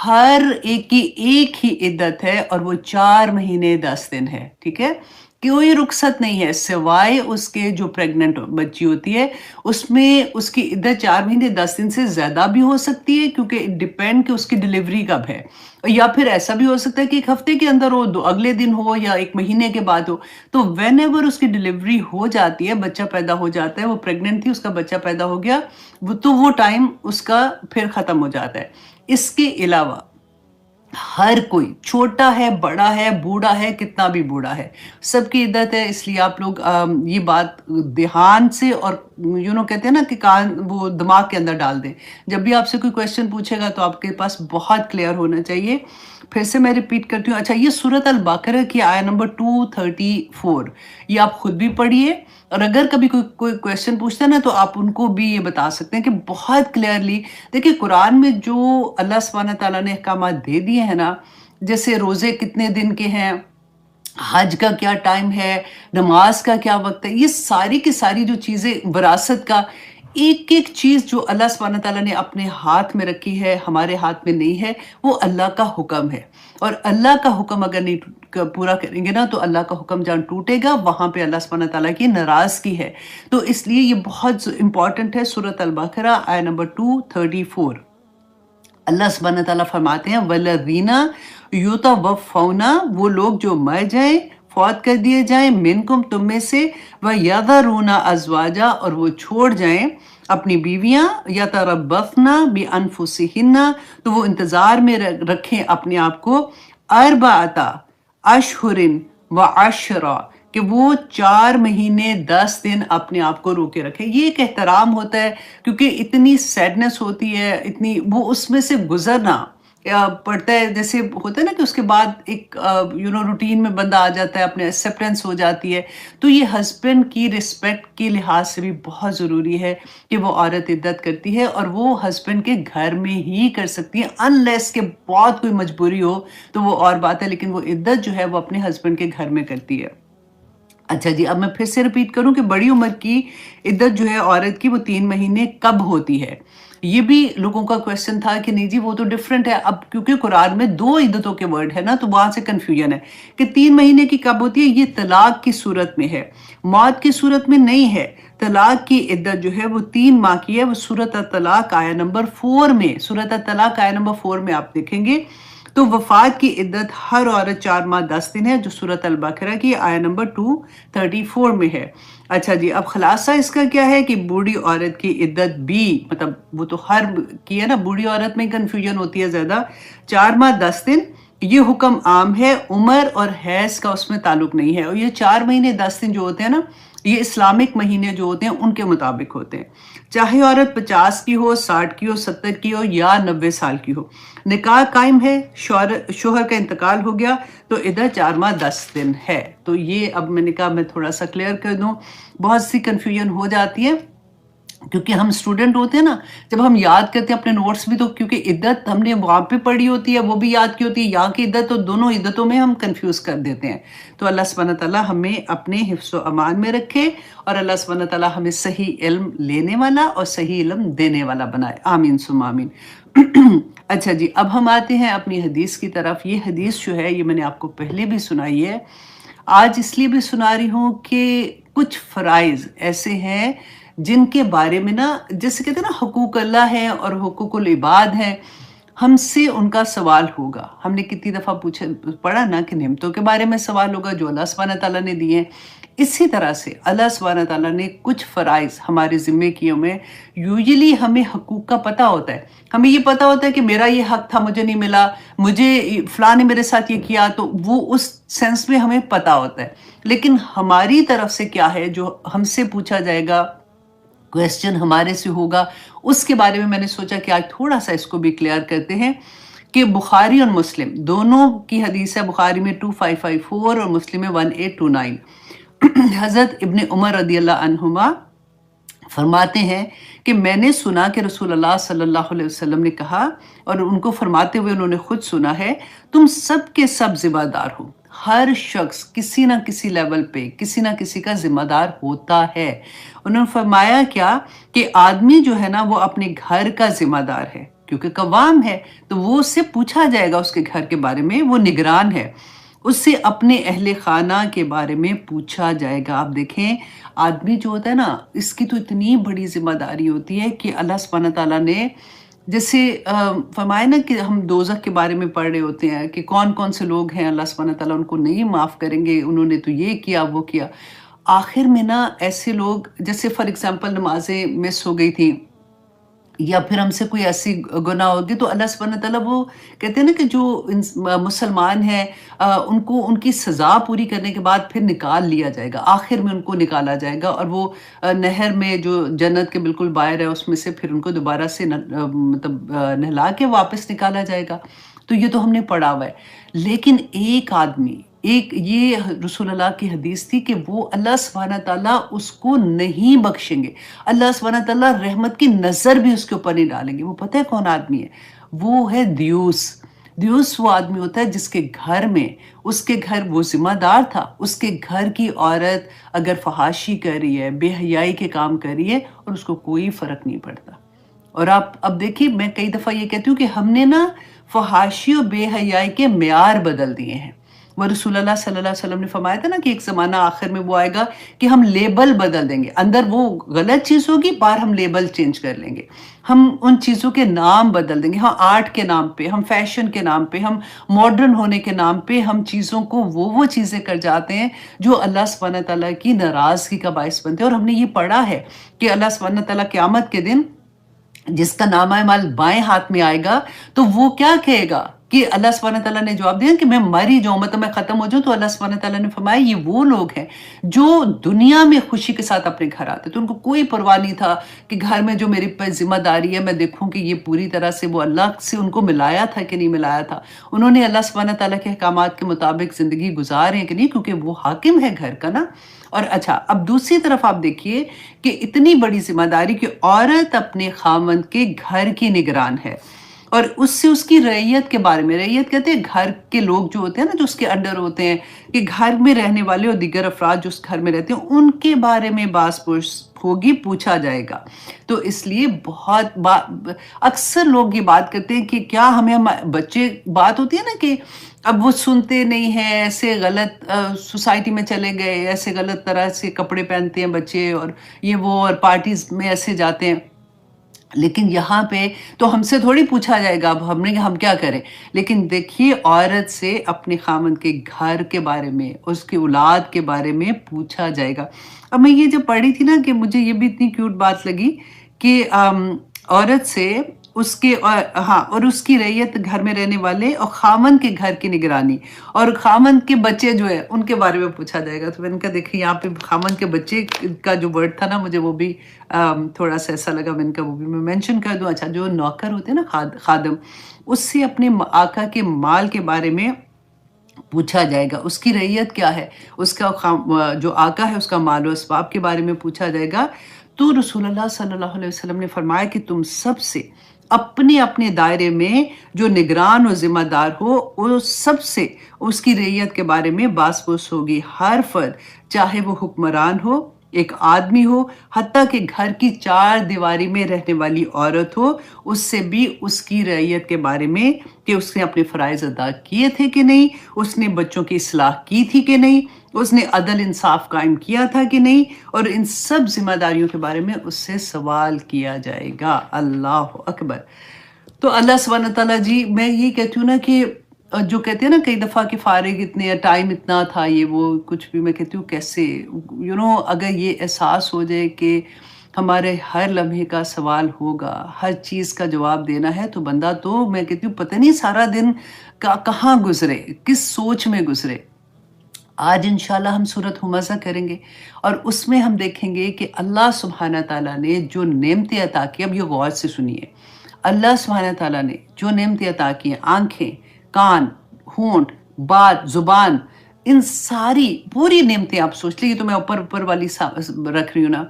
हर एक की एक ही इद्दत है और वो 4 महीने 10 दिन है, ठीक है? कोई रुख़्सत नहीं है सिवाय उसके जो प्रेग्नेंट बच्ची होती है, उसमें उसकी इद्दत 4 महीने 10 दिन से ज़्यादा भी हो सकती है क्योंकि इट डिपेंड कि उसकी डिलीवरी कब है। या फिर ऐसा भी हो सकता है कि 1 हफ़्ते के अंदर हो, दो अगले दिन हो या 1 महीने के बाद हो। तो व्हेनेवर उसकी डिलीवरी हो जाती है, बच्चा पैदा हो जाता है, वो प्रेग्नेंट थी, उसका बच्चा पैदा हो गया, वो टाइम उसका फिर ख़त्म हो जाता है। इसके अलावा हर कोई छोटा है, बड़ा है, बूढ़ा है, कितना भी बूढ़ा है, सबकी इद्दत है। इसलिए आप लोग ये बात ध्यान से और कहते हैं ना कि कान वो दिमाग के अंदर डाल दें। जब भी आपसे कोई क्वेश्चन पूछेगा तो आपके पास बहुत क्लियर होना चाहिए। फिर से मैं रिपीट करती हूँ। अच्छा, ये सूरत अल बकरा की आयत नंबर 234, ये आप खुद भी पढ़िए और अगर कभी कोई क्वेश्चन पूछता है ना तो आप उनको भी ये बता सकते हैं कि बहुत क्लियरली देखिए कुरान में जो अल्लाह सुब्हानहू तआला ने अहकामात दे दिए हैं ना, जैसे रोज़े कितने दिन के हैं, हज का क्या टाइम है, नमाज का क्या वक्त है, ये सारी की सारी जो चीज़ें विरासत का एक-एक चीज़ जो अल्लाह सुब्हानहू तआला ने अपने हाथ में रखी है, हमारे हाथ में नहीं है, वो अल्लाह का हुक्म है। और अल्लाह का हुक्म अगर नहीं पूरा करेंगे ना तो अल्लाह का हुक्म जहाँ टूटेगा वहाँ पे अल्लाह सुब्हानहू तआला की नाराज़गी है। तो इसलिए ये बहुत इम्पोर्टेंट है। सूरत अल बकरा आयत नंबर 234, अल्लाह सुब्हानहू तआला फरमाते हैं वल्लज़ीना युतवफ़्फ़ौना, वो लोग जो मर जाएँ, फौत कर दिए जाएँ, मिनकुम तुम में से, व यज़रूना अज़वाजा, और वो छोड़ जाएँ अपनी बीवियाँ, यतरब्बसना बिअन्फुसिहिन्ना, तो वो इंतज़ार में रखें अपने आप को, अर्बअता अशहुरिन व अशरा, कि वो 4 महीने 10 दिन अपने आप को रोके रखें। ये एक एहतराम होता है क्योंकि इतनी सैडनेस होती है, इतनी वो उसमें से गुज़रना पड़ता है। जैसे होता है ना कि उसके बाद एक रूटीन में बंदा आ जाता है, अपने एक्सेप्टेंस हो जाती है। तो ये हस्बैंड की रिस्पेक्ट के लिहाज से भी बहुत ज़रूरी है कि वो औरत इद्दत करती है और वो हस्बैंड के घर में ही कर सकती है, अनलेस के बहुत कोई मजबूरी हो तो वो और बात है, लेकिन वो इद्दत जो है वो अपने हस्बैंड के घर में करती है। अच्छा जी, अब मैं फिर से रिपीट करूं कि बड़ी उम्र की इद्दत जो है औरत की वो 3 महीने कब होती है। ये भी लोगों का क्वेश्चन था कि नहीं जी वो तो डिफरेंट है। अब क्योंकि कुरान में 2 इद्दतों के वर्ड है ना, तो वहां से कंफ्यूजन है कि 3 महीने की कब होती है। ये तलाक की सूरत में है, मौत की सूरत में नहीं है। तलाक की इद्दत जो है वो 3 माह की है। वो सूरत अत-तलाक आयत नंबर 4 में, सूरत अत-तलाक आयत नंबर 4 में आप देखेंगे तो वफात की इद्दत हर औरत 4 माह 10 दिन है, जो सूरत अल बकरा की आयत नंबर 234 में है। अच्छा जी, अब खुलासा इसका क्या है कि बूढ़ी औरत की इद्दत भी, मतलब वो तो हर की है ना, बूढ़ी औरत में कंफ्यूजन होती है ज़्यादा। 4 माह 10 दिन ये हुक्म आम है, उम्र और हैज का उसमें ताल्लुक नहीं है। और ये 4 महीने 10 दिन जो होते हैं ना, ये इस्लामिक महीने जो होते हैं उनके मुताबिक होते हैं। चाहे औरत 50 की हो, 60 की हो, 70 की हो या 90 साल की हो, निकाह कायम है, शोहर का इंतकाल हो गया तो इधर 4 माह 10 दिन है। तो ये अब मैंने कहा मैं थोड़ा सा क्लियर कर दूं, बहुत सी कंफ्यूजन हो जाती है क्योंकि हम स्टूडेंट होते हैं ना, जब हम याद करते हैं अपने नोट्स भी, तो क्योंकि इद्दत हमने वहाँ पे पढ़ी होती है, वो भी याद की होती है, यहाँ की इद्दत, तो दोनों इद्दतों में हम कंफ्यूज कर देते हैं। तो अल्लाह सुब्हानहू तआला हमें अपने हिफ्ज़ व अमान में रखे और अल्लाह सुब्हानहू तआला हमें सही इल्म लेने वाला और सही इल्म देने वाला बनाए। आमीन सुम्मा आमीन। अच्छा जी, अब हम आते हैं अपनी हदीस की तरफ। ये हदीस जो है ये मैंने आपको पहले भी सुनाई है, आज इसलिए भी सुना रही हूँ कि कुछ फ़राइज़ ऐसे हैं जिनके बारे में ना, जैसे कहते हैं ना हुकूक अल्लाह है और हुकूकुल इबाद है, हमसे उनका सवाल होगा। हमने कितनी दफ़ा पढ़ा ना कि नेमतों के बारे में सवाल होगा जो अल्लाह सुब्हानहू तआला ने दिए हैं। इसी तरह से अल्लाह सुब्हानहू तआला ने कुछ फ़राइज़ हमारे ज़िम्मे किए हुए हैं। यूजुअली हमें हकूक़ का पता होता है, हमें ये पता होता है कि मेरा ये हक़ था, मुझे नहीं मिला, मुझे फ़लाँ ने मेरे साथ ये किया, तो वो उस सेंस में हमें पता होता है। लेकिन हमारी तरफ से क्या है जो हमसे पूछा जाएगा, क्वेश्चन हमारे से होगा, उसके बारे में मैंने सोचा कि आज थोड़ा सा इसको भी क्लियर करते हैं कि बुखारी और मुस्लिम दोनों की हदीस है। बुखारी में 2554 और मुस्लिम में 1829। हज़रत इब्ने उमर रदियल्लाहु अन्हुमा फरमाते हैं कि मैंने सुना कि रसूलुल्लाह सल्लल्लाहु अलैहि वसल्लम ने कहा, और उनको फरमाते हुए उन्होंने खुद सुना है, तुम सब के सब जिम्मेदार हो। हर शख्स किसी ना किसी लेवल पे किसी ना किसी का जिम्मेदार होता है। उन्होंने फरमाया क्या कि आदमी जो है ना वो अपने घर का जिम्मेदार है, کیونکہ قوام ہے تو وہ اس سے پوچھا جائے گا اس کے گھر کے بارے میں، وہ نگران ہے، اس سے اپنے اہل خانہ کے بارے میں پوچھا جائے گا۔ آپ دیکھیں آدمی جو ہوتا ہے نا، اس کی تو اتنی بڑی ذمہ داری ہوتی ہے کہ اللہ سبحانہ تعالیٰ نے جیسے فرمایا نا کہ ہم دوزخ کے بارے میں پڑھ رہے ہوتے ہیں کہ کون کون سے لوگ ہیں اللہ سبحانہ تعالیٰ ان کو نہیں معاف کریں گے، انہوں نے تو یہ کیا وہ کیا۔ آخر میں نا ایسے لوگ جیسے فار ایگزامپل نمازیں مس ہو گئی تھیں یا پھر ہم سے کوئی ایسی گناہ ہوگی تو اللہ سبحانہ تعالیٰ وہ کہتے ہیں نا کہ جو مسلمان ہیں ان کو ان کی سزا پوری کرنے کے بعد پھر نکال لیا جائے گا، آخر میں ان کو نکالا جائے گا اور وہ نہر میں جو جنت کے بالکل باہر ہے اس میں سے پھر ان کو دوبارہ سے مطلب نہلا کے واپس نکالا جائے گا۔ تو یہ تو ہم نے پڑھا ہوا ہے، لیکن ایک آدمی یہ رسول اللہ کی حدیث تھی کہ وہ اللہ سبحانہ تعالیٰ اس کو نہیں بخشیں گے، اللہ سبحانہ تعالیٰ رحمت کی نظر بھی اس کے اوپر نہیں ڈالیں گے۔ وہ پتہ ہے کون آدمی ہے؟ وہ ہے دیوس۔ دیوس وہ آدمی ہوتا ہے جس کے گھر میں، اس کے گھر وہ ذمہ دار تھا، اس کے گھر کی عورت اگر فحاشی کر رہی ہے، بے حیائی کے کام کر رہی ہے اور اس کو کوئی فرق نہیں پڑتا۔ اور آپ اب دیکھیے میں کئی دفعہ یہ کہتی ہوں کہ ہم نے نا فحاشی اور بے حیائی کے معیار بدل دیے ہیں۔ وہ رسول اللہ صلی اللہ علیہ وسلم نے فرمایا تھا نا کہ ایک زمانہ آخر میں وہ آئے گا کہ ہم لیبل بدل دیں گے، اندر وہ غلط چیز ہوگی، باہر ہم لیبل چینج کر لیں گے، ہم ان چیزوں کے نام بدل دیں گے، ہم آرٹ کے نام پہ، ہم فیشن کے نام پہ، ہم ماڈرن ہونے کے نام پہ ہم چیزوں کو وہ چیزیں کر جاتے ہیں جو اللہ سبحانہ تعالیٰ کی ناراضگی کا باعث بنتے ہیں۔ اور ہم نے یہ پڑھا ہے کہ اللہ سبحانہ تعالیٰ قیامت کے دن جس کا نامہ اعمال بائیں ہاتھ میں آئے گا تو وہ کیا کہے گا کہ اللہ سبحانہ تعالیٰ نے جواب دیا کہ میں مر ہی جاؤں، مطلب میں ختم ہو جاؤں۔ تو اللہ سبحانہ تعالیٰ نے فرمایا یہ وہ لوگ ہیں جو دنیا میں خوشی کے ساتھ اپنے گھر آتے، تو ان کو کوئی پرواہ نہیں تھا کہ گھر میں جو میری پہ ذمہ داری ہے میں دیکھوں کہ یہ پوری طرح سے وہ اللہ سے ان کو ملایا تھا کہ نہیں ملایا تھا، انہوں نے اللہ سبحانہ تعالیٰ کے احکامات کے مطابق زندگی گزارے کہ نہیں، کیونکہ وہ حاکم ہے گھر کا نا۔ اور اچھا اب دوسری طرف آپ دیکھیے کہ اتنی بڑی ذمہ داری کہ عورت اپنے خاوند کے گھر کی نگران ہے، اور اس سے اس کی رعیت کے بارے میں، رعیت کہتے ہیں گھر کے لوگ جو ہوتے ہیں نا جو اس کے انڈر ہوتے ہیں، کہ گھر میں رہنے والے اور دیگر افراد جو اس گھر میں رہتے ہیں ان کے بارے میں باس پرس ہوگی، پوچھا جائے گا۔ تو اس لیے اکثر لوگ یہ بات کرتے ہیں کہ کیا ہمیں بچے، بات ہوتی ہے نا کہ اب وہ سنتے نہیں ہیں، ایسے غلط سوسائٹی میں چلے گئے، ایسے غلط طرح سے کپڑے پہنتے ہیں بچے اور یہ وہ، اور پارٹیز میں ایسے جاتے ہیں، لیکن یہاں پہ تو ہم سے تھوڑی پوچھا جائے گا اب ہم کیا کریں۔ لیکن دیکھیے عورت سے اپنے خاوند کے گھر کے بارے میں، اس کی اولاد کے بارے میں پوچھا جائے گا۔ اب میں یہ جب پڑھی تھی نا کہ مجھے یہ بھی اتنی کیوٹ بات لگی کہ عورت سے اس کے اور اس کی رعیت گھر میں رہنے والے اور خاوند کے گھر کی نگرانی اور خاوند کے بچے جو ہے ان کے بارے میں پوچھا جائے گا۔ تو میں نے کہا دیکھیں یہاں پہ خاوند کے بچے کا جو ورڈ تھا نا مجھے وہ بھی تھوڑا سا ایسا لگا، میں نے کہا وہ بھی میں مینشن کر دوں۔ اچھا جو نوکر ہوتے ہیں نا خادم، اس سے اپنے آقا کے مال کے بارے میں پوچھا جائے گا، اس کی رعیت کیا ہے، اس کا جو آقا ہے اس کا مال و اسباب کے بارے میں پوچھا جائے گا۔ تو رسول اللہ صلی اللہ علیہ وسلم نے فرمایا کہ تم سب سے اپنے دائرے میں جو نگران و ذمہ دار ہو وہ سب سے اس کی رعیت کے بارے میں باس پرس ہوگی، ہر فرد چاہے وہ حکمران ہو، ایک آدمی ہو، حتیٰ کہ گھر کی چار دیواری میں رہنے والی عورت ہو، اس سے بھی اس کی رعیت کے بارے میں کہ اس نے اپنے فرائض ادا کیے تھے کہ نہیں، اس نے بچوں کی اصلاح کی تھی کہ نہیں، اس نے عدل انصاف قائم کیا تھا کہ نہیں، اور ان سب ذمہ داریوں کے بارے میں اس سے سوال کیا جائے گا۔ اللہ اکبر۔ تو اللہ سبحانہ تعالیٰ جی، میں یہ کہتی ہوں نا کہ جو کہتے ہیں نا کئی دفعہ کہ فارغ اتنے ٹائم اتنا تھا یہ وہ کچھ بھی، میں کہتی ہوں کیسے اگر یہ احساس ہو جائے کہ ہمارے ہر لمحے کا سوال ہوگا، ہر چیز کا جواب دینا ہے، تو بندہ تو میں کہتی ہوں پتہ نہیں سارا دن کہاں گزرے، کس سوچ میں گزرے۔ آج انشاءاللہ ہم سورۃ ہمزہ کریں گے اور اس میں ہم دیکھیں گے کہ اللہ سبحانہ تعالیٰ نے جو نعمتیں عطا کی، اب یہ غور سے سنیے، اللہ سبحانہ تعالیٰ نے جو نعمتیں عطا کی ہیں، آنکھیں، کان، ہونٹ، بات، زبان، ان ساری پوری نعمتیں آپ سوچ لیجیے، تو میں اوپر والی رکھ رہی ہوں نا،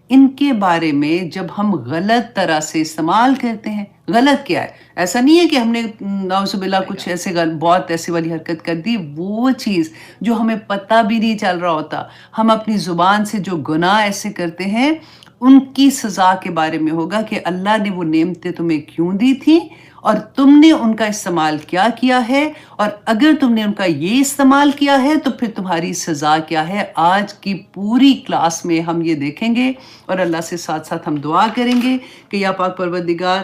ان کے بارے میں جب ہم غلط طرح سے استعمال کرتے ہیں، غلط کیا ہے؟ ایسا نہیں ہے کہ ہم نے نعوذ باللہ کچھ ایسے بہت ایسی والی حرکت کر دی، وہ چیز جو ہمیں پتہ بھی نہیں چل رہا ہوتا، ہم اپنی زبان سے جو گناہ ایسے کرتے ہیں ان کی سزا کے بارے میں ہوگا کہ اللہ نے وہ نعمتیں تمہیں کیوں دی تھی اور تم نے ان کا استعمال کیا کیا ہے، اور اگر تم نے ان کا یہ استعمال کیا ہے تو پھر تمہاری سزا کیا ہے۔ آج کی پوری کلاس میں ہم یہ دیکھیں گے اور اللہ سے ساتھ ساتھ ہم دعا کریں گے کہ یا پاک پروردگار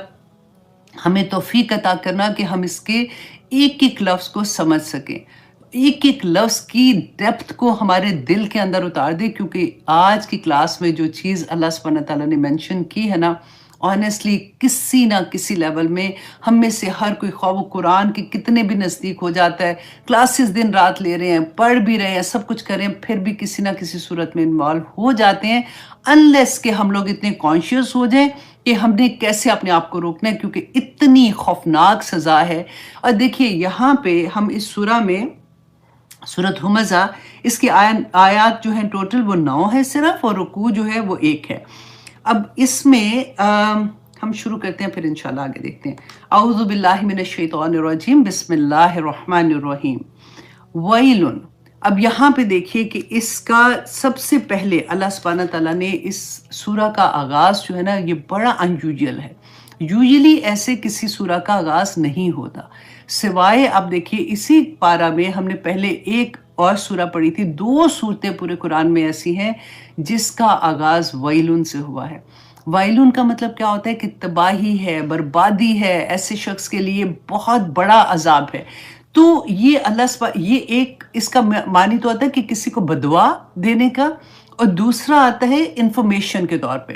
ہمیں توفیق عطا کرنا کہ ہم اس کے ایک ایک لفظ کو سمجھ سکیں، ایک ایک لفظ کی ڈیپتھ کو ہمارے دل کے اندر اتار دے، کیونکہ آج کی کلاس میں جو چیز اللہ سبحانہ تعالیٰ نے مینشن کی ہے نا، آنیسٹلی کسی نہ کسی لیول میں ہم میں سے ہر کوئی، خواہ وہ قرآن کے کتنے بھی نزدیک ہو جاتا ہے، کلاسز دن رات لے رہے ہیں، پڑھ بھی رہے ہیں، سب کچھ کر رہے ہیں، پھر بھی کسی نہ کسی صورت میں انوالو ہو جاتے ہیں، انلیس کہ ہم لوگ اتنے کانشیس ہو جائیں کہ ہم نے کیسے اپنے آپ کو روکنا ہے، کیونکہ اتنی خوفناک سزا ہے۔ اور دیکھیے یہاں پہ ہم اس سورہ میں، سورۃ ہمزہ، اس کی آیات جو ہیں ٹوٹل وہ 9 ہے صرف، اور رکوع جو ہے وہ 1 ہے۔ اب اس میں ہم شروع کرتے ہیں، پھر انشاءاللہ آگے دیکھتے ہیں۔ اعوذ باللہ من الشیطان الرجیم، بسم اللہ الرحمن الرحیم۔ ویل، اب یہاں پہ دیکھیے کہ اس کا سب سے پہلے اللہ سبحانہ تعالیٰ نے اس سورہ کا آغاز جو ہے نا، یہ بڑا انیوژل ہے، یوزلی ایسے کسی سورہ کا آغاز نہیں ہوتا، سوائے اب دیکھیے اسی پارہ میں ہم نے پہلے ایک اور سورہ پڑھی تھی، 2 صورتیں پورے قرآن میں ایسی ہیں جس کا آغاز ویلن سے ہوا ہے۔ ویلن کا مطلب کیا ہوتا ہے کہ تباہی ہے، بربادی ہے، ایسے شخص کے لیے بہت بڑا عذاب ہے۔ تو یہ ایک اس کا معنی تو آتا ہے کہ کسی کو بددعا دینے کا، اور دوسرا آتا ہے انفارمیشن کے طور پہ،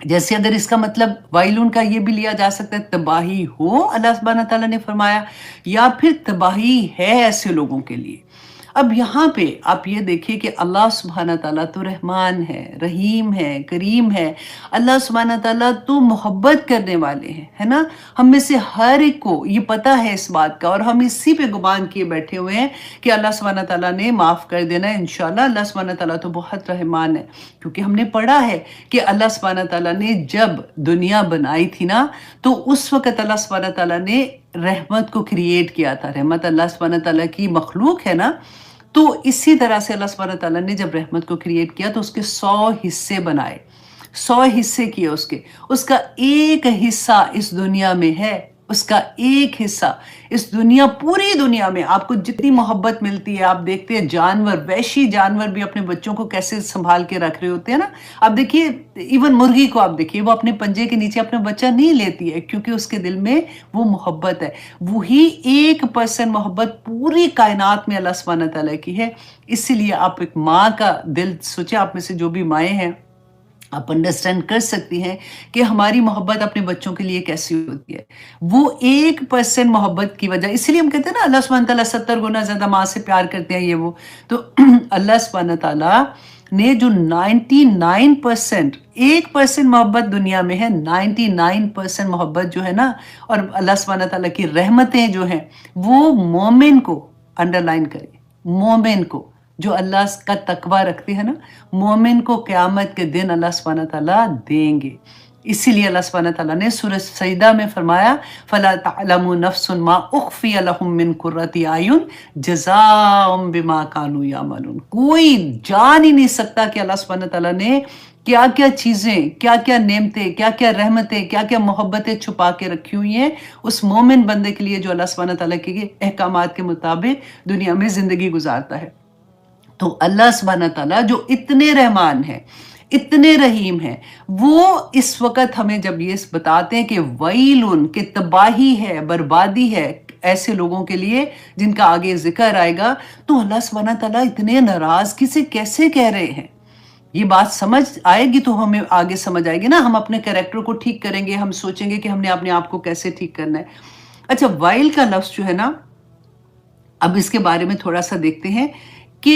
جیسے اگر اس کا مطلب ویلن کا یہ بھی لیا جا سکتا ہے تباہی ہو، اللہ سبحانہ تعالیٰ نے فرمایا، یا پھر تباہی ہے ایسے لوگوں کے لیے۔ اب یہاں پہ آپ یہ دیکھیے کہ اللہ سبحانہ تعالیٰ تو رحمان ہے، رحیم ہے، کریم ہے، اللہ سبحانہ تعالیٰ تو محبت کرنے والے ہیں، ہے نا۔ ہم میں سے ہر ایک کو یہ پتہ ہے اس بات کا، اور ہم اسی پہ گمان کیے بیٹھے ہوئے ہیں کہ اللہ سبحانہ تعالیٰ نے معاف کر دینا ہے انشاءاللہ۔ اللہ سبحانہ تعالیٰ تو بہت رحمان ہے، کیونکہ ہم نے پڑھا ہے کہ اللہ سبحانہ تعالیٰ نے جب دنیا بنائی تھی نا، تو اس وقت اللہ سبحانہ تعالیٰ نے رحمت کو کریٹ کیا تھا۔ رحمت اللہ سبحانہ تعالیٰ کی مخلوق ہے نا، تو اسی طرح سے اللہ سبحانہ تعالیٰ نے جب رحمت کو کریٹ کیا تو اس کے 100 حصے بنائے، 100 حصے کیے اس کا ایک حصہ اس دنیا میں ہے، اس کا ایک حصہ اس دنیا، پوری دنیا میں آپ کو جتنی محبت ملتی ہے، آپ دیکھتے ہیں جانور، وحشی جانور بھی اپنے بچوں کو کیسے سنبھال کے رکھ رہے ہوتے ہیں نا۔ آپ دیکھیے ایون مرغی کو آپ دیکھیے، وہ اپنے پنجے کے نیچے اپنا بچہ نہیں لیتی ہے، کیونکہ اس کے دل میں وہ محبت ہے۔ وہی 1% محبت پوری کائنات میں اللہ سبحانہ تعالیٰ کی ہے۔ اسی لیے آپ ایک ماں کا دل سوچیں، آپ میں سے جو بھی مائیں ہیں آپ انڈرسٹینڈ کر سکتی ہیں کہ ہماری محبت اپنے بچوں کے لیے کیسی ہوتی ہے۔ وہ 1% محبت کی وجہ، اسی لیے ہم کہتے ہیں نا اللہ سبحانہ تعالیٰ 70 گنا زیادہ ماں سے پیار کرتے ہیں، یہ وہ تو اللہ سبحانہ تعالیٰ نے جو 99%، 1% محبت دنیا میں ہے، 99% محبت جو ہے نا، اور اللہ سبحانہ تعالیٰ کی رحمتیں جو ہیں وہ مومن کو، انڈرلائن کریں، مومن کو جو اللہ کا تقوی رکھتے ہیں نا، مومن کو قیامت کے دن اللہ سبحانہ تعالیٰ دیں گے۔ اسی لیے اللہ سبحانہ تعالیٰ نے سورہ سجدہ میں فرمایا فَلَا تَعْلَمُ نَفْسٌ مَا أُخْفِيَ لَهُم مِّن قُرَّةِ أَعْيُنٍ جَزَاءً بِمَا كَانُوا يَعْمَلُونَ۔ کوئی جان ہی نہیں سکتا کہ اللہ سبحانہ تعالیٰ نے کیا کیا چیزیں، کیا کیا نعمتیں، کیا کیا رحمتیں، کیا کیا محبتیں چھپا کے رکھی ہوئی ہیں اس مومن بندے کے لیے جو اللہ سبحانہ تعالیٰ کے احکامات کے مطابق دنیا میں زندگی گزارتا ہے۔ تو اللہ سبحانہ تعالیٰ جو اتنے رحمان ہیں، اتنے رحیم ہیں، وہ اس وقت ہمیں جب یہ بتاتے ہیں کہ ویلن، کہ تباہی ہے، بربادی ہے ایسے لوگوں کے لیے جن کا آگے ذکر آئے گا، تو اللہ سبحانہ تعالیٰ اتنے ناراضگی سے کیسے کہہ رہے ہیں؟ یہ بات سمجھ آئے گی تو ہمیں آگے سمجھ آئے گی نا، ہم اپنے کریکٹر کو ٹھیک کریں گے، ہم سوچیں گے کہ ہم نے اپنے آپ کو کیسے ٹھیک کرنا ہے۔ اچھا، ویل کا لفظ جو ہے نا، اب اس کے بارے میں تھوڑا سا دیکھتے ہیں کہ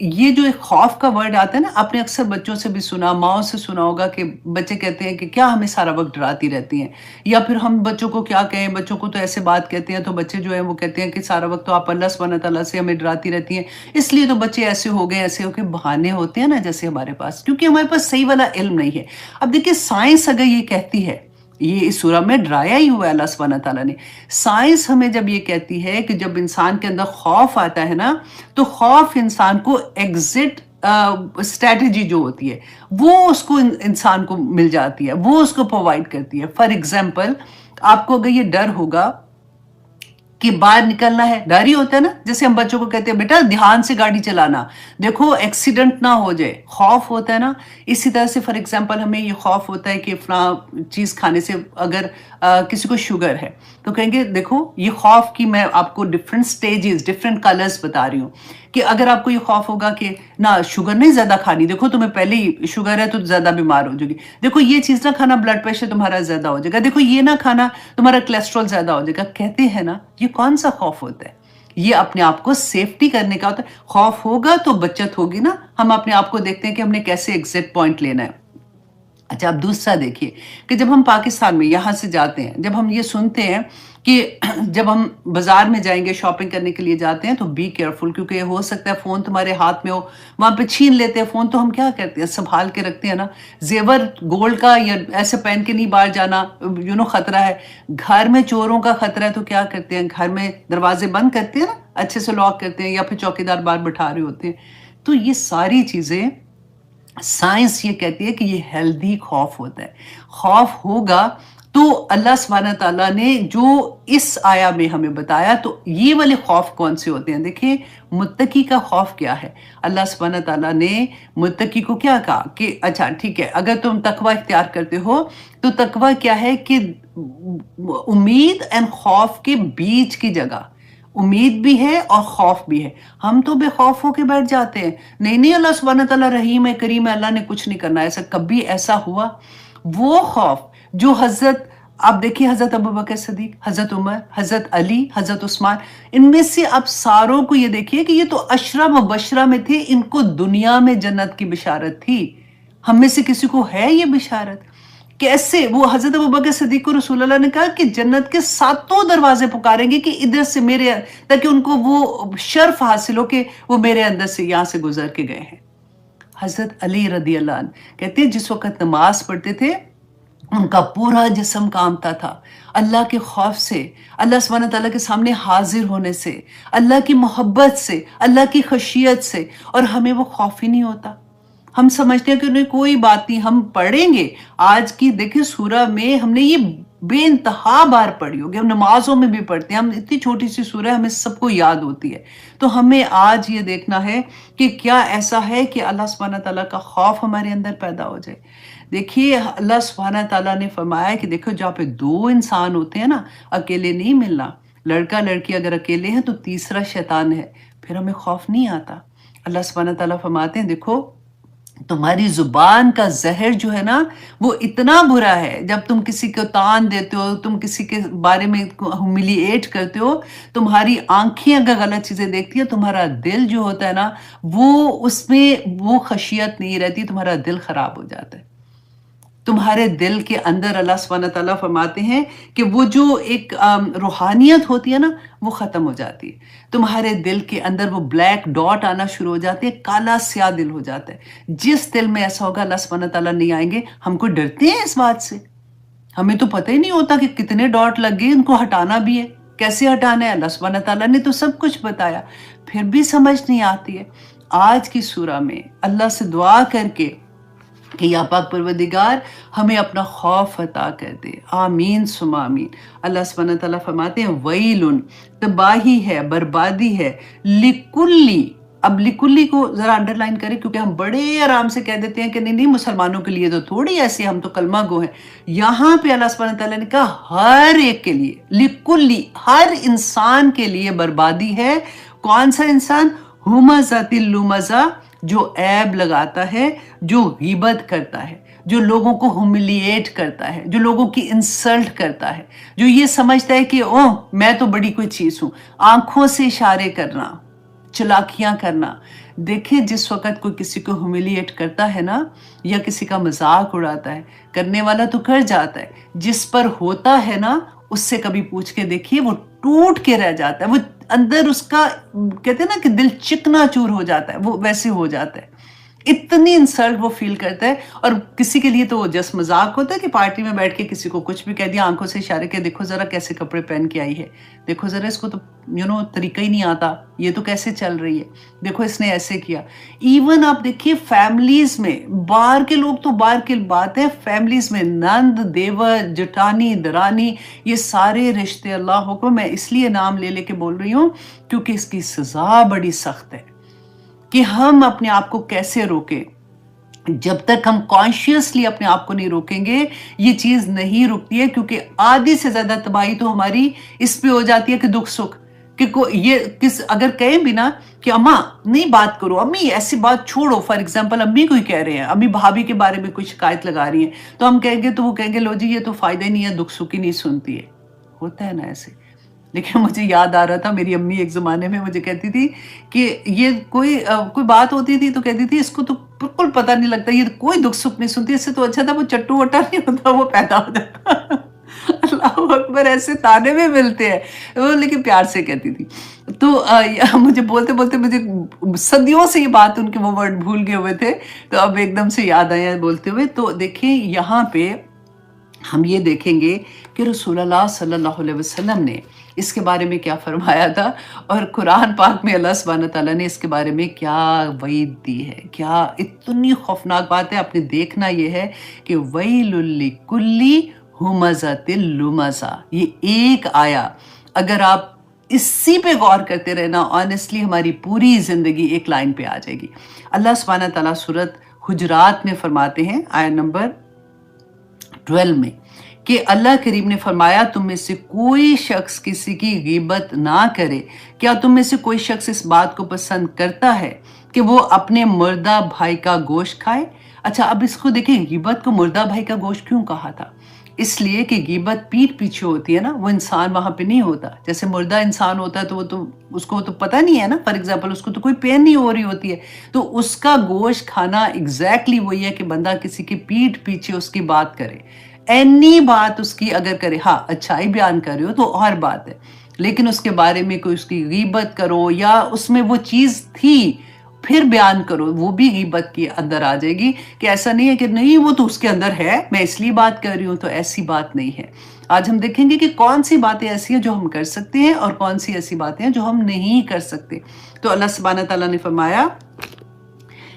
یہ جو ایک خوف کا ورڈ آتا ہے نا، آپ نے اکثر بچوں سے بھی سنا، ماؤں سے سنا ہوگا کہ بچے کہتے ہیں کہ کیا ہمیں سارا وقت ڈراتی رہتی ہیں، یا پھر ہم بچوں کو کیا کہیں، بچوں کو تو ایسے بات کہتے ہیں تو بچے جو ہیں وہ کہتے ہیں کہ سارا وقت تو آپ اللہ سبحانہ تعالیٰ سے ہمیں ڈراتی رہتی ہیں، اس لیے تو بچے ایسے ہو گئے، ایسے ہو کے بہانے ہوتے ہیں نا جیسے ہمارے پاس، کیونکہ ہمارے پاس صحیح والا علم نہیں ہے۔ اب دیکھیں سائنس اگر یہ کہتی ہے، یہ اس سورہ میں ڈرایا ہی ہوا ہے اللہ سبحانہ تعالیٰ نے، سائنس ہمیں جب یہ کہتی ہے کہ جب انسان کے اندر خوف آتا ہے نا، تو خوف انسان کو ایگزٹ स्ट्रैटेजी जो होती है वो उसको इंसान को मिल जाती है, वो उसको प्रोवाइड करती है। फॉर एग्जाम्पल, आपको अगर ये डर होगा कि बाहर निकलना है, डर ही होता है ना, जैसे हम बच्चों को कहते हैं बेटा ध्यान से गाड़ी चलाना, देखो एक्सीडेंट ना हो जाए, खौफ होता है ना। इसी तरह से फॉर एग्जांपल हमें ये खौफ होता है कि फलां चीज खाने से अगर किसी को शुगर है तो कहेंगे देखो ये खौफ की मैं आपको डिफरेंट स्टेजेस डिफरेंट कलर्स बता रही हूँ कि अगर आपको ये खौफ होगा कि ना शुगर नहीं ज्यादा खानी, देखो तुम्हें पहले ही शुगर है तो ज्यादा बीमार हो जाएगी, देखो ये चीज ना खाना ब्लड प्रेशर तुम्हारा ज्यादा हो जाएगा, देखो ये ना खाना तुम्हारा कोलेस्ट्रॉल ज्यादा हो जाएगा, कहते हैं ना, ये कौन सा खौफ होता है? ये अपने आप को सेफ्टी करने का होता है। खौफ होगा तो बचत होगी ना, हम अपने आप को देखते हैं कि हमने कैसे एग्जिट पॉइंट लेना है। अच्छा, अब दूसरा देखिए कि जब हम पाकिस्तान में यहाँ से जाते हैं, जब हम ये सुनते हैं कि जब हम बाजार में जाएंगे शॉपिंग करने के लिए जाते हैं तो बी केयरफुल, क्योंकि हो सकता है फोन तुम्हारे हाथ में हो, वहां पे छीन लेते हैं फोन, तो हम क्या करते हैं संभाल के रखते हैं ना, जेवर गोल्ड का या ऐसे पहन के नहीं बाहर जाना, खतरा है। घर में चोरों का खतरा है तो क्या करते हैं, घर में दरवाजे बंद करते हैं ना, अच्छे से लॉक करते हैं, या फिर चौकीदार बाहर बैठा रहे होते हैं। तो ये सारी चीजें साइंस ये कहती है कि ये हेल्दी खौफ होता है। खौफ होगा तो अल्लाह सुब्हानहू तआला ने जो इस आया में हमें बताया, तो ये वाले खौफ कौन से होते हैं? देखिए, मुत्तकी का खौफ क्या है? अल्लाह सुब्हानहू तआला ने मुत्तकी को क्या कहा कि अच्छा ठीक है, अगर तुम तकवा इख्तियार करते हो तो तकवा क्या है कि उम्मीद एंड खौफ के बीच की जगह उम्मीद भी है और खौफ भी है। हम तो बेखौफ होके बैठ जाते हैं, नहीं नहीं अल्लाह सुब्हानहू तआला रहीम है करीम है, अल्लाह ने कुछ नहीं करना। ऐसा कभी ऐसा हुआ? वो खौफ जो हजरत, आप देखिए हजरत अबू बकर सिद्दीक, हजरत उमर, हजरत अली, हजरत उस्मान, इनमें से आप सारों को ये देखिए कि ये तो अशरा मुबशरा में थे, इनको दुनिया में जन्नत की बिशारत थी। हम में से किसी को है ये बिशारत? कैसे? वो हजरत अबू बकर सिद्दीक को रसूलुल्लाह ने कहा कि जन्नत के सातों दरवाजे पुकारेंगे कि इधर से मेरे, ताकि उनको वो शर्फ हासिल हो कि वो मेरे अंदर से यहां से गुजर के गए हैं। हजरत अली रदी अल्लाह अन्हु कहते हैं जिस वक्त नमाज पढ़ते थे उनका पूरा जिस्म कांपता था, अल्लाह के खौफ से, अल्लाह सुब्हानहू तआला के सामने हाजिर होने से, अल्लाह की मोहब्बत से, अल्लाह की खशियत से। और हमें वो खौफ ही नहीं होता। हम समझते हैं कि नहीं कोई बात नहीं, हम पढ़ेंगे। आज की देखिए सूरह में हमने ये बेइंतहा बार पढ़ी होगी, हम नमाजों में भी पढ़ते हैं, हम इतनी छोटी सी सूरह हमें सबको याद होती है। तो हमें आज ये देखना है कि क्या ऐसा है कि अल्लाह सुब्हानहू तआला का खौफ हमारे अंदर पैदा हो जाए। देखिए अल्लाह सुब्हानहू तआला ने फरमाया कि देखो जहाँ पे दो इंसान होते हैं ना, अकेले नहीं मिलना, लड़का लड़की अगर अकेले हैं तो तीसरा शैतान है, फिर हमें खौफ नहीं आता। अल्लाह सुब्हानहू तआला फरमाते हैं देखो तुम्हारी जुबान का जहर जो है ना वो इतना बुरा है, जब तुम किसी को तान देते हो, तुम किसी के बारे में ह्यूमिलिएट करते हो, तुम्हारी आंखें अगर गलत चीजें देखती है, तुम्हारा दिल जो होता है ना वो उसमें वो खशियत नहीं रहती, तुम्हारा दिल खराब हो जाता है। तुम्हारे दिल के अंदर अल्लाह सुब्हानहू तआला फरमाते हैं कि वो जो एक रूहानियत होती है ना वो खत्म हो जाती है। तुम्हारे दिल के अंदर वो ब्लैक डॉट आना शुरू हो जाते हैं, काला स्याह दिल हो जाता है। जिस दिल में ऐसा होगा अल्लाह सुब्हानहू तआला नहीं आएंगे। हमको डरते हैं इस बात से, हमें तो पता ही नहीं होता कि कितने डॉट लग गए, इनको हटाना भी है, कैसे हटाना है, अल्लाह सुब्हानहू तआला ने तो सब कुछ बताया, फिर भी समझ नहीं आती है। आज की सूरह में अल्लाह से दुआ करके कि या पाक परवरदिगार हमें अपना खौफ अता कर दे, आमीन सुमा आमीन। अल्लाह सुब्हानहू तआला फरमाते हैं वैलुन, तबाही है, बर्बादी है, लिकुल्ली। अब लिकुल्ली को जरा अंडरलाइन करें क्योंकि हम बड़े आराम से कह देते हैं कि नहीं नहीं मुसलमानों के लिए तो थोड़ी ऐसी, हम तो कलमा गो हैं। यहाँ पे अल्लाह सुब्हानहू तआला ने कहा हर एक के लिए, लिकुल्ली, हर इंसान के लिए बर्बादी है। कौन सा इंसान? हुमज़ातिल लुमज़ा, जो ऐब लगाता है, जो गीबत करता है, जो लोगों को ह्यूमिलिएट करता है, जो लोगों की इंसल्ट करता है, जो ये समझता है कि ओह मैं तो बड़ी कोई चीज हूं, आंखों से इशारे करना, चलाकियां करना। देखिए जिस वक्त कोई किसी को ह्यूमिलिएट करता है ना, या किसी का मजाक उड़ाता है, करने वाला तो कर जाता है, जिस पर होता है ना उससे कभी पूछ के देखिए वो टूट के रह जाता है, वो अंदर उसका कहते हैं ना कि दिल चिकना चूर हो जाता है, वो वैसे हो जाता है। इतनी इंसल्ट वो फील करता है। और किसी के लिए तो वो जस्ट मजाक होता है कि पार्टी में बैठ के किसी को कुछ भी कह दिया, आंखों से इशारे के, देखो जरा कैसे कपड़े पहन के आई है, देखो जरा इसको तो तरीका ही नहीं आता, ये तो कैसे चल रही है, देखो इसने ऐसे किया। इवन आप देखिए फैमिलीज में, बाहर के लोग तो बाहर की बात है, फैमिलीज में नंद देवर जटानी दरानी, ये सारे रिश्ते अल्लाह हुक्म, मैं इसलिए नाम ले लेके बोल रही हूँ क्योंकि इसकी सजा बड़ी सख्त है कि हम अपने आप को कैसे रोकें। जब तक हम कॉन्शियसली अपने आप को नहीं रोकेंगे ये चीज नहीं रुकती है, क्योंकि आधी से ज्यादा तबाही तो हमारी इस पे हो जाती है कि दुख सुख कि ये किस अगर कहें भी ना कि अम्मा नहीं बात करो, अम्मी ऐसी बात छोड़ो, फॉर एग्जांपल अम्मी कोई कह रहे हैं, अम्मी भाभी के बारे में कोई शिकायत लगा रही है, तो हम कहेंगे तो वो कहेंगे लो जी ये तो फायदा नहीं है, दुख सुख ही नहीं सुनती है। होता है ना ऐसे। लेकिन मुझे याद आ रहा था मेरी अम्मी एक ज़माने में मुझे कहती थी कि ये कोई बात होती थी तो कहती थी इसको तो बिल्कुल पता नहीं लगता, ये कोई दुख सुख नहीं सुनती, इससे तो अच्छा था वो चट्टू वट्टा नहीं होता वो पैदा हो जाता। अल्लाह अकबर, ऐसे ताने में मिलते हैं, वो लेकिन प्यार से कहती थी। तो मुझे बोलते बोलते मुझे सदियों से ये बात, उनके वो वर्ड भूल गए हुए थे, तो अब एकदम से याद आया बोलते हुए। तो देखिए यहाँ पे हम ये देखेंगे कि रसूलुल्लाह सल्लल्लाहु अलैहि वसल्लम ने इसके बारे में क्या फरमाया था, और कुरान पाक में अल्लाह सुब्हानहू तआला ने इसके बारे में क्या वईद दी है। क्या इतनी खौफनाक बात है। आपने देखना ये है कि वैलुल लिकुल्ली हुमज़तिल लुमज़ा, ये एक आया अगर आप इसी पे गौर करते रहना, ऑनेस्टली हमारी पूरी जिंदगी एक लाइन पे आ जाएगी। अल्लाह सुब्हानहू तआला सूरत हुजरात में फरमाते हैं आयत नंबर 12 में कि अल्लाह करीम ने फरमाया तुम में से कोई शख्स किसी की गीबत ना करे। क्या तुम में से कोई शख्स इस बात को पसंद करता है कि वो अपने मुर्दा भाई का गोश्त खाए? अच्छा, अब इसको देखिए, गीबत को मुर्दा भाई का गोश्त क्यों कहा था? इसलिए कि गीबत पीठ पीछे होती है ना, वो इंसान वहां पे नहीं होता। जैसे मुर्दा इंसान होता है तो वो तो उसको तो पता नहीं है ना, फॉर एग्जाम्पल उसको तो कोई पेन नहीं हो रही होती है, तो उसका गोश्त खाना एग्जैक्टली वही है कि बंदा किसी की पीठ पीछे उसकी बात करे, एनी बात उसकी अगर करे, हाँ अच्छाई बयान कर रहे हो तो और बात है, लेकिन उसके बारे में कोई उसकी गीबत करो या उसमें वो चीज थी फिर बयान करो, वो भी गीबत के अंदर आ जाएगी। कि ऐसा नहीं है कि नहीं वो तो उसके अंदर है मैं इसलिए बात कर रही हूं, तो ऐसी बात नहीं है। आज हम देखेंगे कि कौन सी बातें ऐसी हैं जो हम कर सकते हैं और कौन सी ऐसी बातें हैं जो हम नहीं कर सकते। तो अल्लाह सुब्हानहू तआला ने फरमाया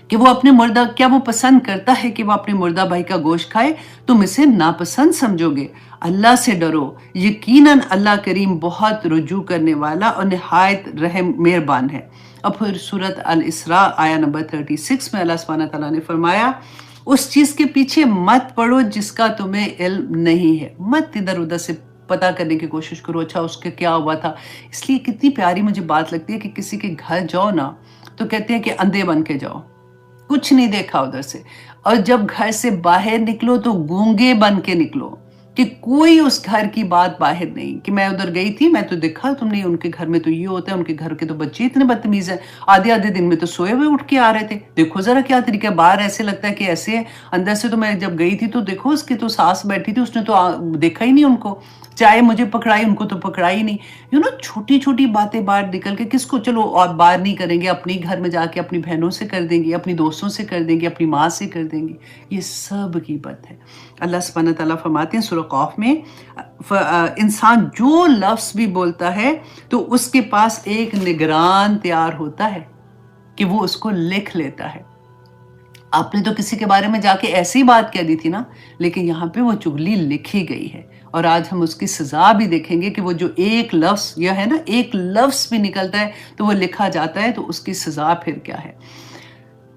कि वो अपने मुर्दा, क्या वो पसंद करता है कि वो अपने मुर्दा भाई का गोश्त खाए? तुम इसे नापसंद समझोगे। अल्लाह से डरो, यकीनन अल्लाह करीम बहुत रुजू करने वाला और निहायत रहम मेहरबान है। अब फिर सूरत अल इसरा आया नंबर 36 में अल्लाह सुब्हानहू तआला ने फरमाया उस चीज के पीछे मत पड़ो जिसका तुम्हें इल्म नहीं है। मत इधर उधर से पता करने की कोशिश करो, अच्छा उसके क्या हुआ था। इसलिए कितनी प्यारी मुझे बात लगती है कि किसी के घर जाओ ना तो कहते हैं कि अंधे बन के जाओ, कुछ नहीं देखा उधर से, और जब घर से बाहर निकलो तो गूंगे बन के निकलो कि कोई उस घर की बात बाहर नहीं कि मैं उधर गई थी, मैं तो देखा तुमने उनके घर में तो ये होता है, उनके घर के तो बच्चे इतने बदतमीज हैं, आधे आधे दिन में तो सोए हुए उठ के आ रहे थे, देखो जरा क्या तरीका है। बाहर ऐसे लगता है कि ऐसे है, अंदर से तो मैं जब गई थी तो देखो उसकी तो सास बैठी थी, उसने तो देखा ही नहीं उनको, चाहे मुझे पकड़ाई उनको तो पकड़ाई नहीं। छोटी छोटी बातें बाहर निकल के किसको, चलो और बाहर नहीं करेंगे, अपने घर में जाके अपनी बहनों से कर देंगे, अपनी दोस्तों से कर देंगे, अपनी माँ से कर देंगे, ये सब गीबत है। अल्लाह सुब्हानहू तआला फरमाते हैं सूरह कौफ में, इंसान जो लफ्ज भी बोलता है तो उसके पास एक निगरान तैयार होता है कि वो उसको लिख लेता है। आपने तो किसी के बारे में जाके ऐसी बात कह दी थी ना, लेकिन यहाँ पे वो चुगली लिखी गई है, और आज हम उसकी सजा भी देखेंगे कि वो जो एक लफ्ज, यह है ना, एक लफ्ज भी निकलता है तो वो लिखा जाता है, तो उसकी सजा फिर क्या है।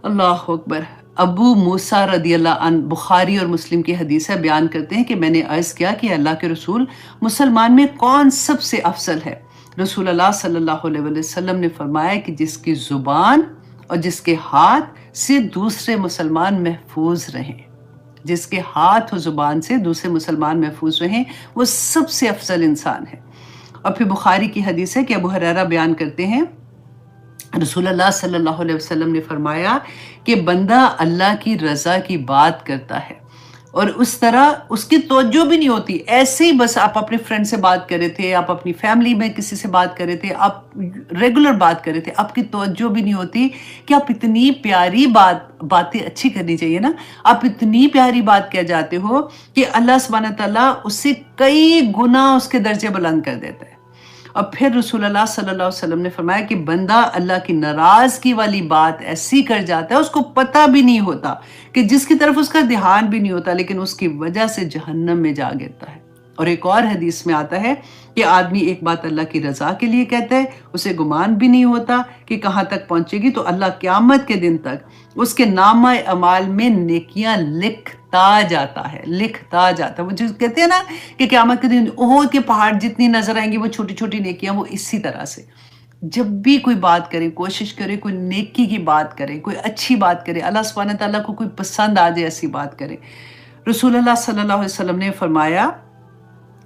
अल्लाह अकबर। अबू मूसा रदियल्लाहु अन्हु, बुखारी और मुस्लिम की हदीस है, बयान करते हैं कि मैंने अर्ज किया कि अल्लाह के रसूल, मुसलमान में कौन सबसे अफजल है? रसूलुल्लाह सल्लल्लाहु अलैहि वसल्लम ने फरमाया कि जिसकी जुबान और जिसके हाथ से दूसरे मुसलमान महफूज रहें, जिसके हाथ और जुबान से दूसरे मुसलमान महफूज रहें, वो सबसे अफजल इंसान है। और फिर बुखारी की हदीस है कि अबू हुरैरा बयान करते हैं रसूलुल्लाह सल्लल्लाहु अलैहि वसल्लम ने फरमाया कि बंदा अल्लाह की रज़ा की बात करता है اور اس طرح اس کی توجہ بھی نہیں ہوتی، ایسے ہی بس آپ اپنے فرینڈ سے بات کر رہے تھے، آپ اپنی فیملی میں کسی سے بات کر رہے تھے، آپ ریگولر بات کر رہے تھے، آپ کی توجہ بھی نہیں ہوتی کہ آپ اتنی پیاری باتیں اچھی کرنی چاہیے نا، آپ اتنی پیاری بات کہہ جاتے ہو کہ اللہ سبحانہ تعالیٰ اس سے کئی گنا اس کے درجے بلند کر دیتا ہے۔ اور پھر رسول اللہ صلی اللہ علیہ وسلم نے فرمایا کہ بندہ اللہ کی ناراضگی والی بات ایسی کر جاتا ہے، اس کو پتہ بھی نہیں ہوتا کہ جس کی طرف اس کا دھیان بھی نہیں ہوتا، لیکن اس کی وجہ سے جہنم میں جا گرتا ہے۔ اور ایک اور حدیث میں آتا ہے کہ آدمی ایک بات اللہ کی رضا کے لیے کہتا ہے، اسے گمان بھی نہیں ہوتا کہ کہاں تک پہنچے گی، تو اللہ قیامت کے دن تک اس کے نامہ اعمال میں نیکیاں لکھتا جاتا ہے، لکھتا جاتا ہے۔ وہ جو کہتے ہیں نا کہ قیامت کے دن احد کے پہاڑ جتنی نظر آئیں گی، وہ چھوٹی چھوٹی نیکیاں، وہ اسی طرح سے جب بھی کوئی بات کرے، کوشش کرے کوئی نیکی کی بات کرے، کوئی اچھی بات کرے، اللہ سبحانہ تعالیٰ کو کوئی پسند آ جائے ایسی بات کرے۔ رسول اللہ صلی اللہ علیہ وسلم نے فرمایا،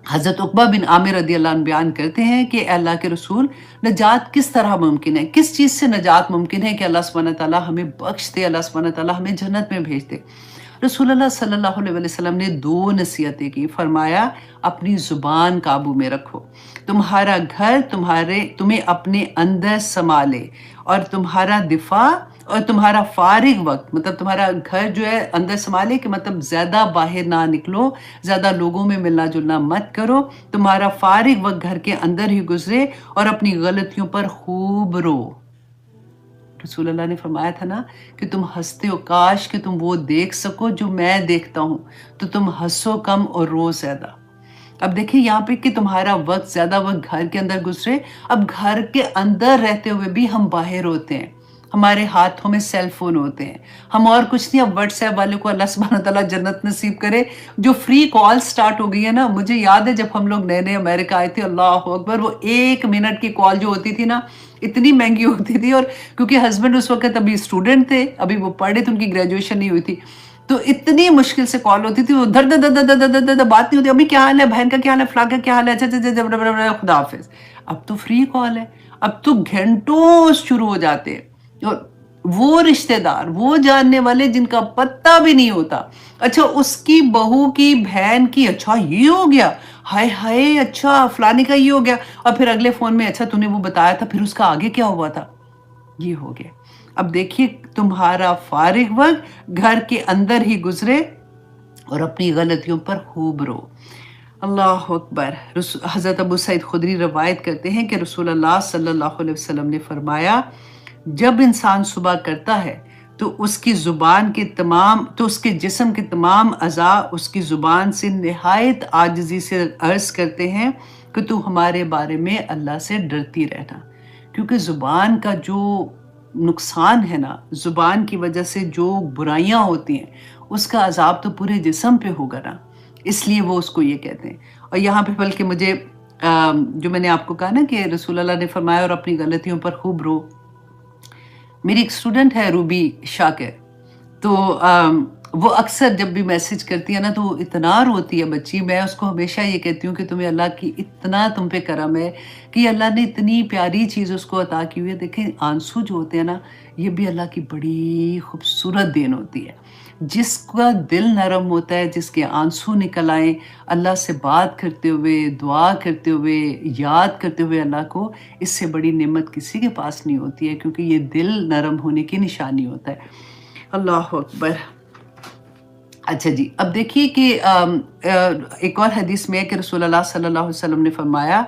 حضرت عقبہ بن عامر رضی اللہ عنہ بیان کرتے ہیں کہ اے اللہ کے رسول، نجات کس طرح ممکن ہے، کس چیز سے نجات ممکن ہے کہ اللہ سبحانہ تعالیٰ ہمیں بخش دے، اللہ سبحانہ تعالیٰ ہمیں جنت میں بھیج دے؟ رسول اللہ صلی اللہ علیہ وسلم نے 2 نصیحتیں کی، فرمایا اپنی زبان قابو میں رکھو، تمہارا گھر تمہیں اپنے اندر سنبھالے، اور تمہارا دفاع اور تمہارا فارغ وقت، مطلب تمہارا گھر جو ہے اندر سنبھالے کہ مطلب زیادہ باہر نہ نکلو، زیادہ لوگوں میں ملنا جلنا مت کرو، تمہارا فارغ وقت گھر کے اندر ہی گزرے، اور اپنی غلطیوں پر خوب رو۔ رسول اللہ نے فرمایا تھا نا کہ تم ہنستے ہو، کاش کہ تم وہ دیکھ سکو جو میں دیکھتا ہوں، تو تم ہنسو کم اور رو زیادہ۔ اب دیکھیں یہاں پہ کہ تمہارا وقت زیادہ وقت گھر کے اندر گزرے، اب گھر کے اندر رہتے ہوئے بھی ہم باہر ہوتے ہیں، ہمارے ہاتھوں میں سیل فون ہوتے ہیں، ہم اور کچھ نہیں، اب واٹس ایپ والے کو اللہ سبحانہ تعالیٰ جنت نصیب کرے، جو فری کال سٹارٹ ہو گئی ہے نا۔ مجھے یاد ہے جب ہم لوگ نئے نئے امریکہ آئے تھے، اللہ اکبر، وہ 1 منٹ کی کال جو ہوتی تھی نا اتنی مہنگی ہوتی تھی، اور کیونکہ ہسبینڈ اس وقت ابھی اسٹوڈنٹ تھے، ابھی وہ پڑھ رہے تھے، ان کی گریجویشن نہیں ہوئی تھی، تو اتنی مشکل سے کال ہوتی تھی، وہ در در در در در در در بات نہیں ہوتی، امی کیا حال ہے، بہن کا کیا حال ہے، فلاں کا کیا حال ہے، اچھا اچھا، خدا حافظ۔ اب تو فری کال ہے، اب تو گھنٹوں شروع ہو جاتے ہیں، اور وہ رشتہ دار، وہ جاننے والے جن کا پتہ بھی نہیں ہوتا، اچھا اس کی بہو کی بہن کی، اچھا یہ ہو گیا، ہائے ہائے، اچھا فلانی کا یہ ہو گیا، اور پھر اگلے فون میں اچھا تو نے وہ بتایا تھا، پھر اس کا آگے کیا ہوا تھا، یہ ہو گیا۔ اب دیکھیے تمہارا فارغ وقت گھر کے اندر ہی گزرے، اور اپنی غلطیوں پر خوب رو۔ اللہ اکبر۔ حضرت ابو سعید خدری روایت کرتے ہیں کہ رسول اللہ صلی اللہ علیہ وسلم نے فرمایا، جب انسان صبح کرتا ہے تو اس کے جسم کے تمام اعضاء اس کی زبان سے نہایت عاجزی سے عرض کرتے ہیں کہ تو ہمارے بارے میں اللہ سے ڈرتی رہنا، کیونکہ زبان کا جو نقصان ہے نا، زبان کی وجہ سے جو برائیاں ہوتی ہیں اس کا عذاب تو پورے جسم پہ ہوگا نا، اس لیے وہ اس کو یہ کہتے ہیں۔ اور یہاں پہ بلکہ مجھے جو میں نے آپ کو کہا نا کہ رسول اللہ نے فرمایا اور اپنی غلطیوں پر خوب رو، میری ایک اسٹوڈنٹ ہے روبی شاکر، تو وہ اکثر جب بھی میسج کرتی ہے نا تو وہ اتنا روتی ہے بچی، میں اس کو ہمیشہ یہ کہتی ہوں کہ تمہیں اللہ کی اتنا تم پہ کرم ہے کہ اللہ نے اتنی پیاری چیز اس کو عطا کی ہوئی ہے۔ دیکھیں آنسو جو ہوتے ہیں نا، یہ بھی اللہ کی بڑی خوبصورت دین ہوتی ہے۔ جس کا دل نرم ہوتا ہے، جس کے آنسو نکل آئیں اللہ سے بات کرتے ہوئے، دعا کرتے ہوئے، یاد کرتے ہوئے اللہ کو، اس سے بڑی نعمت کسی کے پاس نہیں ہوتی ہے، کیونکہ یہ دل نرم ہونے کی نشانی ہوتا ہے۔ اللہ اکبر۔ اچھا جی، اب دیکھیے کہ ایک اور حدیث میں ہے کہ رسول اللہ صلی اللہ علیہ وسلم نے فرمایا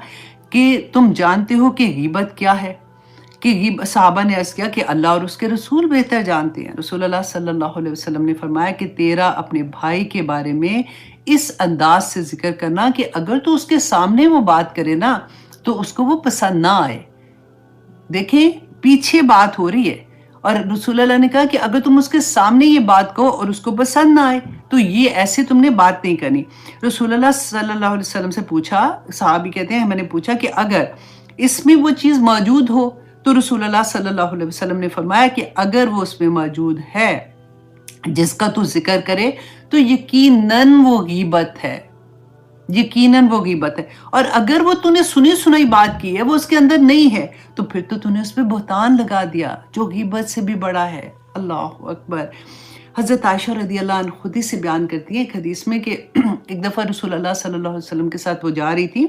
کہ تم جانتے ہو کہ غیبت کیا ہے؟ کہ صحابہ نے عرض کیا کہ اللہ اور اس کے رسول بہتر جانتے ہیں۔ رسول اللہ صلی اللہ علیہ وسلم نے فرمایا کہ تیرا اپنے بھائی کے بارے میں اس انداز سے ذکر کرنا کہ اگر تو اس کے سامنے وہ بات کرے نا تو اس کو وہ پسند نہ آئے۔ دیکھیں پیچھے بات ہو رہی ہے، اور رسول اللہ نے کہا کہ اگر تم اس کے سامنے یہ بات کہو اور اس کو پسند نہ آئے تو یہ ایسے تم نے بات نہیں کرنی۔ رسول اللہ صلی اللہ علیہ وسلم سے پوچھا، صحابی کہتے ہیں میں نے پوچھا کہ اگر اس میں وہ چیز موجود ہو، تو رسول اللہ صلی اللہ علیہ وسلم نے فرمایا کہ اگر وہ اس میں موجود ہے جس کا تو ذکر کرے تو یقیناً وہ غیبت ہے، یقیناً وہ غیبت ہے، اور اگر وہ تو نے سنی سنائی بات کی ہے، وہ اس کے اندر نہیں ہے، تو پھر تو نے اس پہ بہتان لگا دیا جو غیبت سے بھی بڑا ہے۔ اللہ اکبر۔ हज़रत आयशा रज़ी अल्लाह अन्हा खुद ही से बयान करती हैं एक हदीस में कि एक दफ़ा रसूल अल्लाह सल्लल्लाहु अलैहि वसल्लम के साथ वो जा रही थी,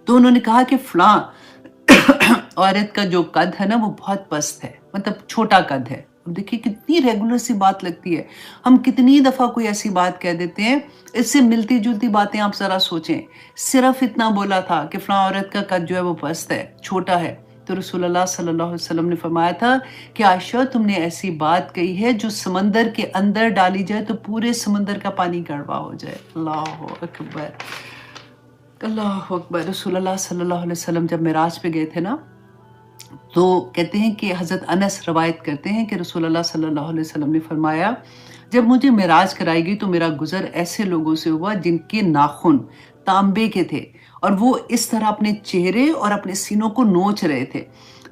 तो उन्होंने कहा कि फ़लाँ औरत का जो कद है ना वो बहुत पस्त है, मतलब छोटा कद है। अब देखिए कितनी रेगुलर सी बात लगती है। हम कितनी दफ़ा कोई ऐसी बात कह देते हैं, इससे मिलती-जुलती बातें आप ज़रा सोचें। सिर्फ़ इतना बोला था कि फ़लाँ औरत का कद जो है वो पस्त है, छोटा है। तो रसूलुल्लाह सल्लल्लाहु अलैहि वसल्लम ने फरमाया था कि आयशा तुमने ऐसी बात कही है जो समंदर के अंदर डाली जाए तो पूरे समंदर का पानी कड़वा हो जाए। अल्लाहु अकबर, अल्लाहु अकबर। रसूलुल्लाह सल्लल्लाहु अलैहि वसल्लम जब मिराज पे गए थे ना, तो कहते हैं कि हज़रत अनस रवायत करते हैं कि रसूलुल्लाह सल्लल्लाहु अलैहि वसल्लम ने फरमाया, जब मुझे मिराज कराई गई तो मेरा गुज़र ऐसे लोगों से हुआ जिनके नाखून तांबे के थे और वो इस तरह अपने चेहरे और अपने सीनों को नोच रहे थे।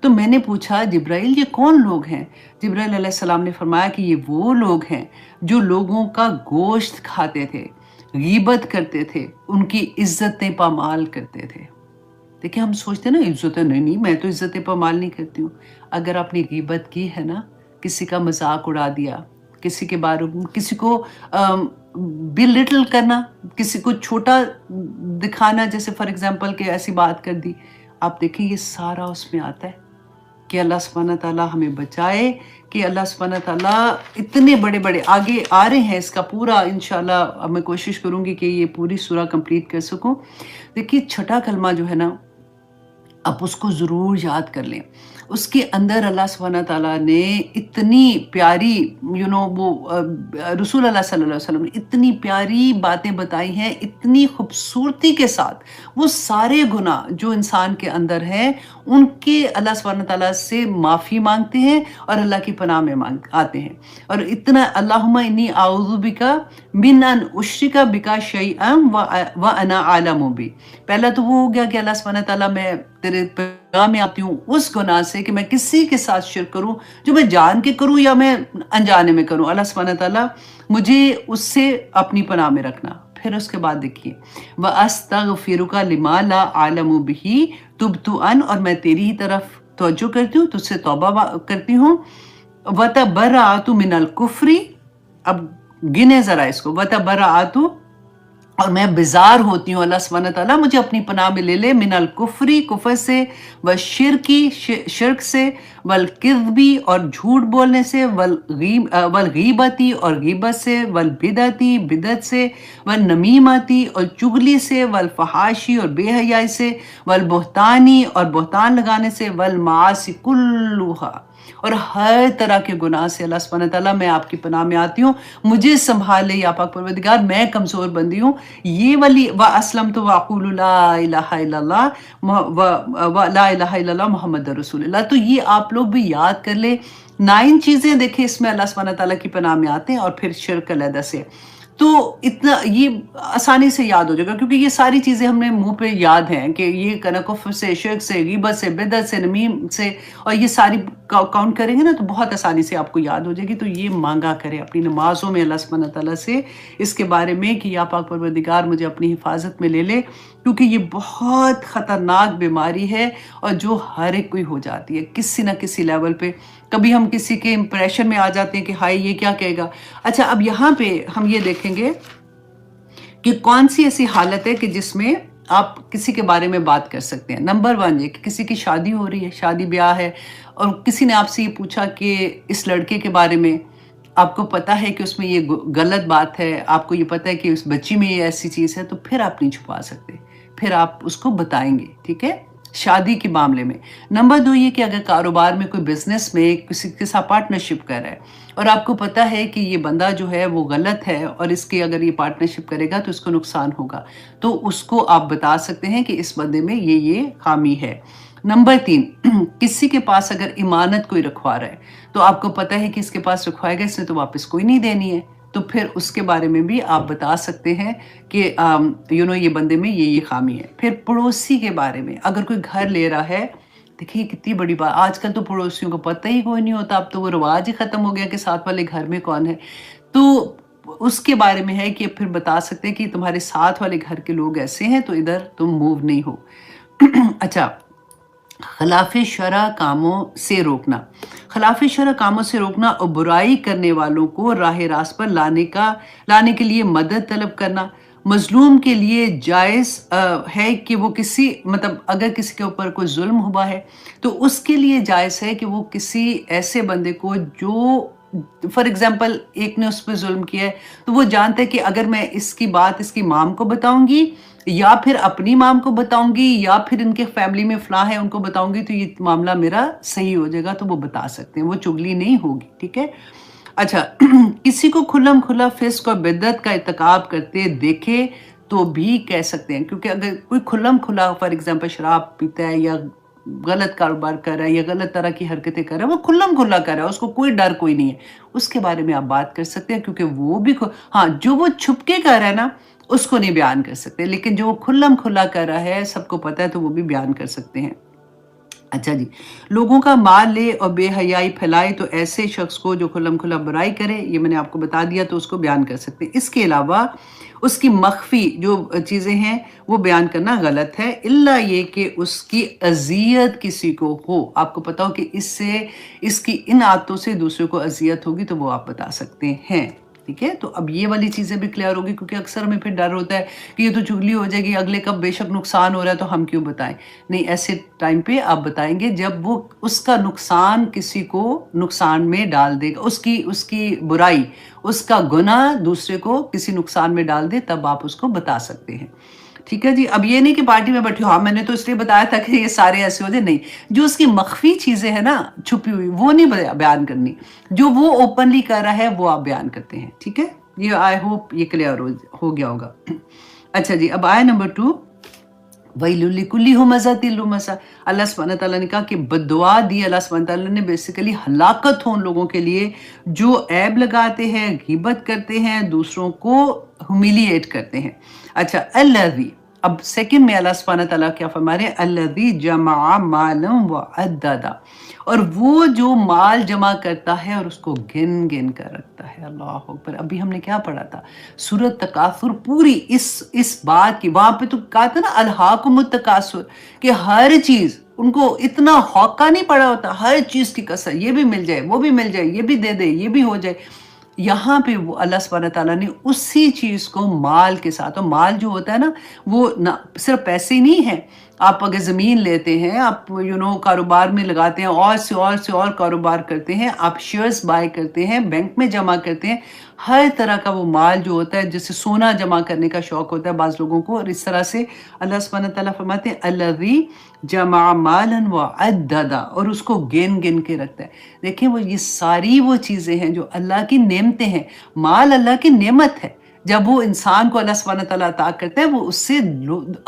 तो मैंने पूछा, जिब्राइल ये कौन लोग हैं? जिब्राइल अलैहिस्सलाम ने फरमाया कि ये वो लोग हैं जो लोगों का गोश्त खाते थे, गीबत करते थे, उनकी इज़्ज़तें पामाल करते थे। देखिए हम सोचते हैं ना इज़्ज़तें नहीं, मैं तो इज़्ज़तें पामाल नहीं करती हूँ। अगर आपने गीबत की है ना, किसी का मज़ाक उड़ा दिया, किसी के बारे में किसी को बिलिटल करना, किसी को छोटा दिखाना, जैसे फॉर एग्ज़ाम्पल कि ऐसी बात कर दी, आप देखें ये सारा उसमें आता है कि अल्लाह सुब्हानहू तआला हमें बचाए कि अल्लाह सुब्हानहू तआला इतने बड़े-बड़े आगे आ रहे हैं, इसका पूरा इंशाअल्लाह मैं कोशिश करूँगी कि ये पूरी सूरा कंप्लीट कर सकूँ। देखिए छठा कलमा जो है ना, आप उसको ज़रूर याद कर लें। उसके अंदर अल्लाह सुब्हानहू तआला ने इतनी प्यारी वो रसूल अल्लाह सल्लल्लाहु अलैहि वसल्लम ने इतनी प्यारी बातें बताई हैं, इतनी खूबसूरती के साथ। वो सारे गुनाह जो इंसान के अंदर हैं, उनके अल्लाह सुब्हानहू तआला से माफ़ी माँगते हैं और अल्लाह की पनाह में आते हैं। और इतना अल्लाहुम्मा इन्नी आऊज़ु बिका मिन अन उश्रिका बिका शैअन व अना आलमु बि। पहला तो वो हो गया कि अल्लाह सुब्हानहू तआला मैं तेरे पैगाम में आती हूँ उस गुनाह से कि मैं किसी के साथ शिर्क करूँ, जो मैं जान के करूँ या मैं अनजाने में करूँ। अल्लाह सुब्हानहू तआला मुझे उससे अपनी पनाह में रखना। फिर उसके बाद देखिए, व अस्तगफिरुका लिमा ला आलमु बिही तुब्तु अन, और मैं तेरी ही तरफ तवज्जो करती हूँ, तुझसे तौबा करती हूँ। व तबर्रअतु मिनल कुफ्री, अब गिने ज़रा इसको, व तबर्रअतु, और मैं बेजार होती हूँ, अल्लाह सुब्हानहू तआला मुझे अपनी पनाह में ले ले, मिनल कुफ्री कुफ्र से, व शिरकी शिर्क से, वल किज़्बी और झूठ बोलने से, वल गीबती और गीबत से, वल बिदती बिदत से, वल नमीमती और चुगली से, वल फहाशी और बेहयाई से, वल बुहतानी और बुहतान लगाने से, वल मासी कुल्लुहा, और हर तरह के गुनाह से अल्लाह सुब्हानहू तआला मैं आपकी पनाह में आती हूँ, मुझे संभाल ले या पाक परवरदिगार, मैं कमज़ोर बंदी हूँ। ये वाली व अस्लमतु व अक़ूलु ला इलाहा इल्लल्लाह व ला इलाहा इल्लल्लाह मुहम्मदुर रसूलुल्लाह। तो ये आप लोग भी याद कर ले। 9 चीज़ें देखिए इसमें अल्लाह सुब्हानहू तआला की पनाह में आते हैं, और फिर शिर्क अलहदा से। तो इतना ये आसानी से याद हो जाएगा, क्योंकि ये सारी चीज़ें हमने मुँह पे याद हैं कि ये कुफ्र से, शिर्क से, गीबत से, बिदअत से, नमीम से, और ये सारी काउंट करेंगे ना तो बहुत आसानी से आपको याद हो जाएगी। तो ये मांगा करें अपनी नमाज़ों में अल्लाह सुब्हानहू तआला से इसके बारे में कि या पाक परवरदिगार मुझे अपनी हिफाजत में ले ले, क्योंकि ये बहुत ख़तरनाक बीमारी है और जो हर एक कोई हो जाती है किसी न किसी लेवल पे। कभी हम किसी के इंप्रेशन में आ जाते हैं कि हाय ये क्या कहेगा। अच्छा, अब यहाँ पे हम ये देखेंगे कि कौन सी ऐसी हालत है कि जिसमें आप किसी के बारे में बात कर सकते हैं। नंबर 1 ये कि किसी की शादी हो रही है, शादी ब्याह है, और किसी ने आपसे ये पूछा कि इस लड़के के बारे में आपको पता है कि उसमें ये गलत बात है, आपको ये पता है कि उस बच्ची में ये ऐसी चीज़ है, तो फिर आप नहीं छुपा सकते, फिर आप उसको बताएंगे, ठीक है, शादी के मामले में। नंबर 2 ये कि अगर कारोबार में, कोई बिजनेस में किसी के साथ पार्टनरशिप कर रहा है और आपको पता है कि ये बंदा जो है वो गलत है और इसके अगर ये पार्टनरशिप करेगा तो इसको नुकसान होगा, तो उसको आप बता सकते हैं कि इस बंदे में ये खामी है। नंबर 3 किसी के पास अगर इमानत कोई रखवा रहा है तो आपको पता है कि इसके पास रखवाएगा, इसने तो वापस कोई नहीं देनी है, तो फिर उसके बारे में भी आप बता सकते हैं कि ये बंदे में ये खामी है। फिर पड़ोसी के बारे में, अगर कोई घर ले रहा है, देखिए कितनी बड़ी बात, आजकल तो पड़ोसियों को पता ही कोई नहीं होता, अब तो वो रिवाज ही ख़त्म हो गया कि साथ वाले घर में कौन है, तो उसके बारे में है कि फिर बता सकते हैं कि तुम्हारे साथ वाले घर के लोग ऐसे हैं तो इधर तुम मूव नहीं हो। अच्छा, खिलाफ शरा कामों से रोकना। खिलाफ शरअ कामों से रोकना और बुराई करने वालों को राह रास्त पर लाने के लिए मदद तलब करना। मज़लूम के लिए जायज़ है कि वो किसी मतलब अगर किसी के ऊपर कोई ज़ुल्म हुआ है, तो उसके लिए जायज़ है कि वो किसी ऐसे बंदे को जो फॉर एग्ज़ाम्पल एक ने उस पे ज़ुल्म किया है, तो वो जानता है कि अगर मैं इसकी बात इसकी मॉम को बताऊँगी या फिर अपनी मॉम को बताऊँगी या फिर इनके फैमिली में फ़लाँ है उनको बताऊँगी तो ये मामला मेरा सही हो जाएगा, तो वो बता सकते हैं, वो चुगली नहीं होगी, ठीक है? अच्छा किसी को खुल्लम-खुल्ला फ़िस्क और बिदअत का इर्तिकाब करते देखे तो भी कह सकते हैं, क्योंकि अगर कोई खुल्लम-खुल्ला फॉर एग्ज़ाम्पल शराब पीता है या गलत कारोबार कर रहा है या गलत तरह की हरकतें कर रहा है, वो खुल्लम-खुल्ला कर रहा है, उसको कोई डर कोई नहीं है। उसके बारे में आप बात कर सकते हैं क्योंकि वो भी हाँ, जो वो छुप के कर रहा है ना, उसको नहीं बयान कर सकते, लेकिन जो वो खुल्लम-खुल्ला कर रहा है, सबको पता है तो वो भी बयान कर सकते हैं। अच्छा जी, लोगों का माल ले और बेहयाई फैलाए तो ऐसे शख्स को जो खुल्लम-खुल्ला बुराई करे, ये मैंने आपको बता दिया तो उसको बयान कर सकते हैं। इसके अलावा उसकी मख्फ़ी जो चीज़ें हैं, वो बयान करना गलत है, इल्ला ये कि उसकी अज़ियत किसी को हो। आपको पता हो कि इससे इसकी इन आदतों से दूसरे को अज़ियत होगी तो वो आप बता सकते हैं। ठीक है? तो अब ये वाली चीज़ें भी क्लियर होगी क्योंकि अक्सर हमें फिर डर होता है कि ये तो चुगली हो जाएगी, अगले का बेशक नुकसान हो रहा है तो हम क्यों बताएँ? नहीं, ऐसे टाइम पे आप बताएँगे जब वो उसका नुकसान किसी को नुकसान में डाल देगा, उसकी उसकी बुराई, उसका गुनाह दूसरे को किसी नुकसान में डाल दे, तब आप उसको बता सकते हैं। ठीक है जी? अब ये नहीं कि पार्टी में बैठे हो, हाँ, मैंने तो इसलिए बताया था कि ये सारे ऐसे हो जाए, नहीं। जो उसकी मख्फ़ी चीज़ें हैं ना, छुपी हुई, वो नहीं बयान करनी। जो वो ओपनली कर रहा है, वो आप बयान करते हैं। ठीक है? ये आई होप ये क्लियर हो गया होगा। अच्छा जी, अब आया नंबर 2, वैलुल लिकुल्ली हुमज़तिल लुमज़ा। अल्लाह सुब्हानहू व तआला ने कहा कि बद्दुआ दी अल्लाह सुब्हानहू व तआला ने बेसिकली हलाकत हो उन लोगों के लिए जो ऐब लगाते हैं, गीबत करते हैं, दूसरों को ह्यूमिलिएट करते हैं। अच्छा, अल्लज़ी, अब सेकंड में अल्लाह सुब्हानहू व तआला क्या फरमा रहे हैं, अल्लज़ी जमअ मालन व अद्ददा, और वो जो माल जमा करता है और उसको गिन-गिन कर रखता है। अल्लाहु अकबर। अभी हमने क्या पढ़ा था? सूरत तकासुर पूरी इस बात की, वहाँ पे तो कहा था ना अल्हाकुमुत तकासुर, कि हर चीज़ उनको इतना हौका नहीं पड़ा होता, हर चीज़ की कसर, ये भी मिल जाए, वो भी मिल जाए, ये भी दे दे, ये भी हो जाए। यहाँ पे वो अल्लाह सुब्हानहू व तआला ने उसी चीज़ को माल के साथ, और माल जो होता है ना, वो ना सिर्फ पैसे ही नहीं है। आप अगर ज़मीन लेते हैं, आप कारोबार में लगाते हैं, और से और कारोबार करते हैं, आप शेयर्स बाय करते हैं, बैंक में जमा करते हैं, हर तरह का वो माल जो होता है, जैसे सोना जमा करने का शौक होता है बाज़ लोगों को, और इस तरह से अल्लाह सुब्हानहू व तआला फरमाते हैं अल्लज़ी जमअ मालन व अद्ददा, और उसको गिन-गिन के रखता है। देखिए, वो ये सारी वो चीज़ें हैं जो अल्लाह की नेमतें हैं। माल अल्लाह की नेमत है। जब वो इंसान को अल्लाह सुब्हानहू व तआला अता करता है, वो उससे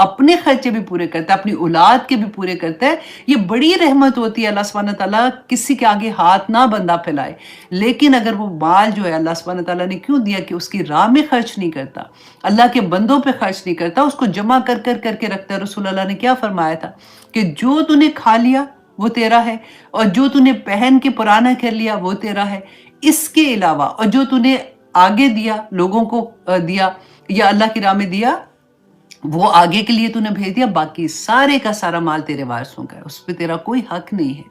अपने खर्चे भी पूरे करता है, अपनी औलाद के भी पूरे करता है। ये बड़ी रहमत होती है, अल्लाह सुब्हानहू व तआला किसी के आगे हाथ ना बंदा फैलाए। लेकिन अगर वो माल जो है अल्लाह सुब्हानहू व तआला ने क्यों दिया कि उसकी राह में खर्च नहीं करता, अल्लाह के बंदों पे खर्च नहीं करता, उसको जमा करके रखता है। रसूल अल्लाह ने क्या फरमाया था कि जो तूने खा लिया वो तेरा है, और जो तूने पहन के पुराना कर लिया वो तेरा है। इसके अलावा और जो तूने आगे दिया, लोगों को दिया या अल्लाह की राह में दिया, वो आगे के लिए तूने भेज दिया, बाकी सारे का सारा माल तेरे वारिसों का है, उस पे तेरा कोई हक नहीं है।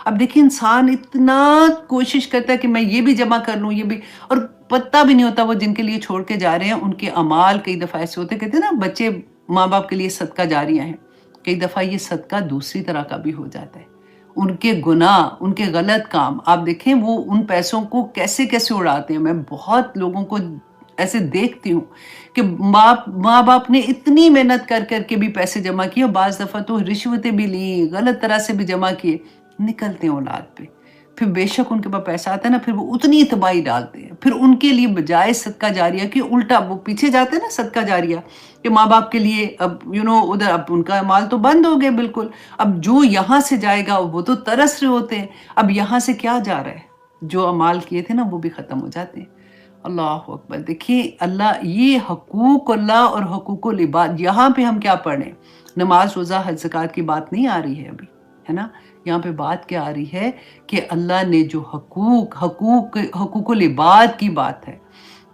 अब देखिए, इंसान इतना कोशिश करता है कि मैं ये भी जमा कर लूँ, ये भी, और पता भी नहीं होता वो जिनके लिए छोड़ के जा रहे हैं उनके अमाल कई दफ़ा ऐसे होते, कहते हैं ना बच्चे माँ बाप के लिए सदका जारिया हैं, कई दफ़ा ये सदका दूसरी तरह का भी हो जाता है। उनके गुनाह, उनके गलत काम, आप देखें वो उन पैसों को कैसे-कैसे उड़ाते हैं। मैं बहुत लोगों को ऐसे देखती हूँ कि माँ बाप ने इतनी मेहनत कर के भी पैसे जमा किए, और बाज़ दफ़ा तो रिश्वतें भी ली, गलत तरह से भी जमा किए, निकलते हैं औलाद पे। फिर बेशक उनके पास पैसा आता है ना, फिर वो उतनी तबाही डालते हैं। फिर उनके लिए बजाय सदका जारिया के उल्टा वो पीछे जाते हैं ना, सदका जारिया कि माँ बाप के लिए, अब उधर अब उनका माल तो बंद हो गए बिल्कुल। अब जो यहाँ से जाएगा वो तो तरस रहे होते हैं, अब यहाँ से क्या जा रहा है, जो अमाल किए थे ना वो भी ख़त्म हो जाते हैं। अल्लाह अकबर। देखिए, अल्लाह, ये हकूक अल्लाह और हकूकुल इबाद, यहाँ पे हम क्या पढ़ रहे हैं? नमाज, रोज़ा, हज, ज़कात की बात नहीं आ रही है अभी, है ना? यहाँ पे बात क्या आ रही है कि अल्लाह ने जो हकूकुल इबाद की बात है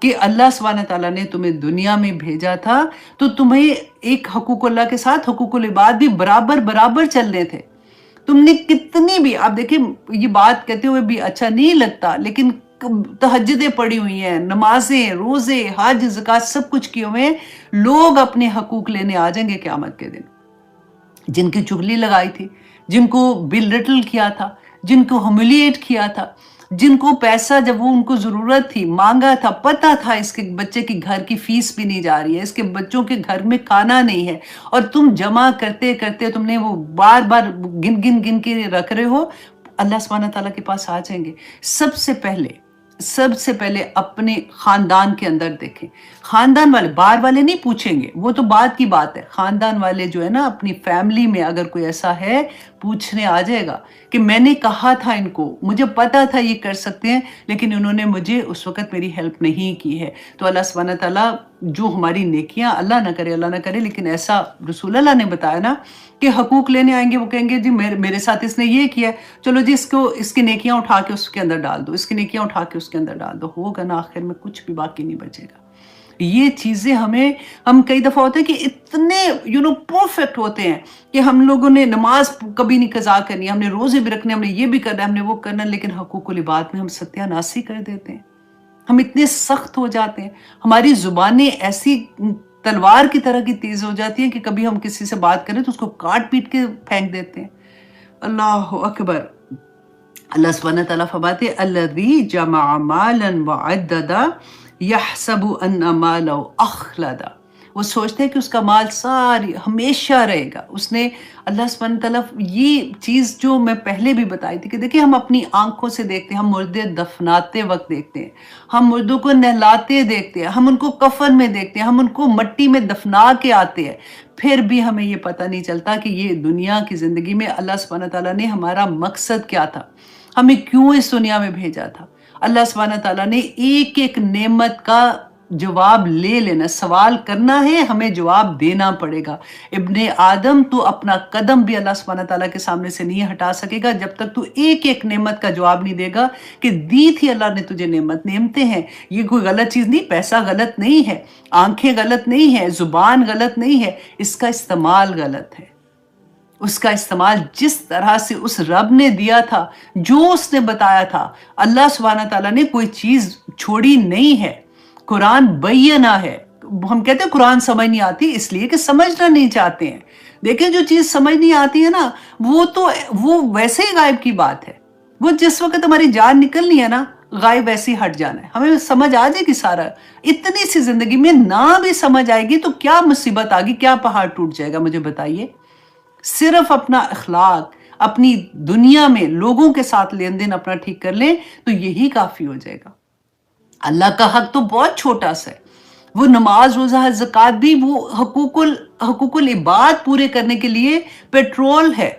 कि अल्लाह सुब्हानहू व तआला ने तुम्हें दुनिया में भेजा था, तो तुम्हें एक हकूक अल्लाह के साथ हकूकुल इबाद भी बराबर चलने थे। تم نے کتنی بھی، آپ دیکھیں یہ بات کہتے ہوئے بھی اچھا نہیں لگتا، لیکن تہجدیں پڑی ہوئی ہیں، نمازیں، روزے، حج، زکوٰۃ سب کچھ کیے ہوئے ہیں، لوگ اپنے حقوق لینے آ جائیں گے قیامت کے دن، جن کی چغلی لگائی تھی، جن کو بلٹل کیا تھا، جن کو ہیوملیٹ کیا تھا، جن کو پیسہ جب وہ ان کو ضرورت تھی مانگا تھا، پتہ تھا اس کے بچے کی گھر کی فیس بھی نہیں جا رہی ہے، اس کے بچوں کے گھر میں کھانا نہیں ہے، اور تم جمع کرتے کرتے تم نے وہ بار بار گن گن گن کے رکھ رہے ہو، اللہ سبحانہ تعالیٰ کے پاس آ جائیں گے۔ سب سے پہلے اپنے خاندان کے اندر دیکھیں، خاندان والے، باہر والے نہیں پوچھیں گے، وہ تو بعد کی بات ہے، خاندان والے جو ہے نا اپنی فیملی میں اگر کوئی ایسا ہے پوچھنے آ جائے گا کہ میں نے کہا تھا ان کو، مجھے پتا تھا یہ کر سکتے ہیں لیکن انہوں نے مجھے اس وقت میری ہیلپ نہیں کی ہے۔ تو اللہ سبحانہ تعالیٰ جو ہماری نیکیاں، اللہ نہ کرے لیکن ایسا رسول اللہ نے بتایا نا کہ حقوق لینے آئیں گے، وہ کہیں گے جی میرے ساتھ اس نے یہ کیا ہے، چلو جی اس کی نیکیاں اٹھا کے اس کے اندر ڈال دو، اس کی نیکیاں اٹھا کے اس کے اندر ڈال دو، ہوگا نا آخر میں کچھ بھی باقی نہیں بچے گا۔ یہ چیزیں ہم کئی دفعہ ہوتے ہیں کہ اتنے پرفیکٹ ہوتے ہیں کہ ہم لوگوں نے نماز کبھی نہیں قضا کرنی، ہم نے روزے بھی رکھنے، ہم نے یہ بھی کرنا، ہم نے وہ کرنا، لیکن حقوق العباد میں ہم ستیہ ناسی کر دیتے ہیں، ہم اتنے سخت ہو جاتے ہیں، ہماری زبانیں ایسی تلوار کی طرح کی تیز ہو جاتی ہیں کہ کبھی ہم کسی سے بات کریں تو اس کو کاٹ پیٹ کے پھینک دیتے ہیں۔ اللہ اکبر۔ اللہ سبحانہ تعالیٰ فرماتے ہیں الذی جمع مالا وعددا یحسب ان مالہ اخلدا، وہ سوچتے ہیں کہ اس کا مال ساری ہمیشہ رہے گا۔ اس نے اللہ سبحانہ تعالیٰ یہ چیز جو میں پہلے بھی بتائی تھی کہ دیکھیں ہم اپنی آنکھوں سے دیکھتے ہیں، ہم مردے دفناتے وقت دیکھتے ہیں، ہم مردوں کو نہلاتے دیکھتے ہیں، ہم ان کو کفن میں دیکھتے ہیں، ہم ان کو مٹی میں دفنا کے آتے ہیں، پھر بھی ہمیں یہ پتہ نہیں چلتا کہ یہ دنیا کی زندگی میں اللہ سبحانہ تعالیٰ نے ہمارا مقصد کیا تھا، ہمیں کیوں اس دنیا میں بھیجا تھا۔ اللہ سبحانہ تعالیٰ نے ایک ایک نعمت کا جواب لے لینا، سوال کرنا ہے، ہمیں جواب دینا پڑے گا۔ ابن آدم تو اپنا قدم بھی اللہ سبحانہ تعالیٰ کے سامنے سے نہیں ہٹا سکے گا جب تک تو ایک ایک نعمت کا جواب نہیں دے گا کہ دی تھی اللہ نے تجھے نعمتیں ہیں، یہ کوئی غلط چیز نہیں، پیسہ غلط نہیں ہے، آنکھیں غلط نہیں ہے، زبان غلط نہیں ہے، اس کا استعمال غلط ہے۔ اس کا استعمال جس طرح سے اس رب نے دیا تھا، جو اس نے بتایا تھا، اللہ سبحانہ تعالیٰ نے کوئی چیز چھوڑی نہیں ہے۔ قرآن بینہ ہے، ہم کہتے ہیں قرآن سمجھ نہیں آتی اس لیے کہ سمجھنا نہیں چاہتے ہیں۔ دیکھیں جو چیز سمجھ نہیں آتی ہے نا وہ ویسے ہی غائب کی بات ہے، وہ جس وقت ہماری جان نکلنی ہے نا غائب ویسے ہی ہٹ جانا ہے، ہمیں سمجھ آ جائے گی سارا۔ اتنی سی زندگی میں نہ بھی سمجھ آئے گی تو کیا مصیبت آگی، کیا پہاڑ ٹوٹ جائے گا، مجھے بتائیے۔ صرف اپنا اخلاق، اپنی دنیا میں لوگوں کے ساتھ لین دین اپنا ٹھیک کر لیں تو یہی کافی ہو جائے گا۔ اللہ کا حق تو بہت چھوٹا سا ہے، وہ نماز، روزہ، زکوٰۃ بھی وہ حقوق العباد پورے کرنے کے لیے پیٹرول ہے۔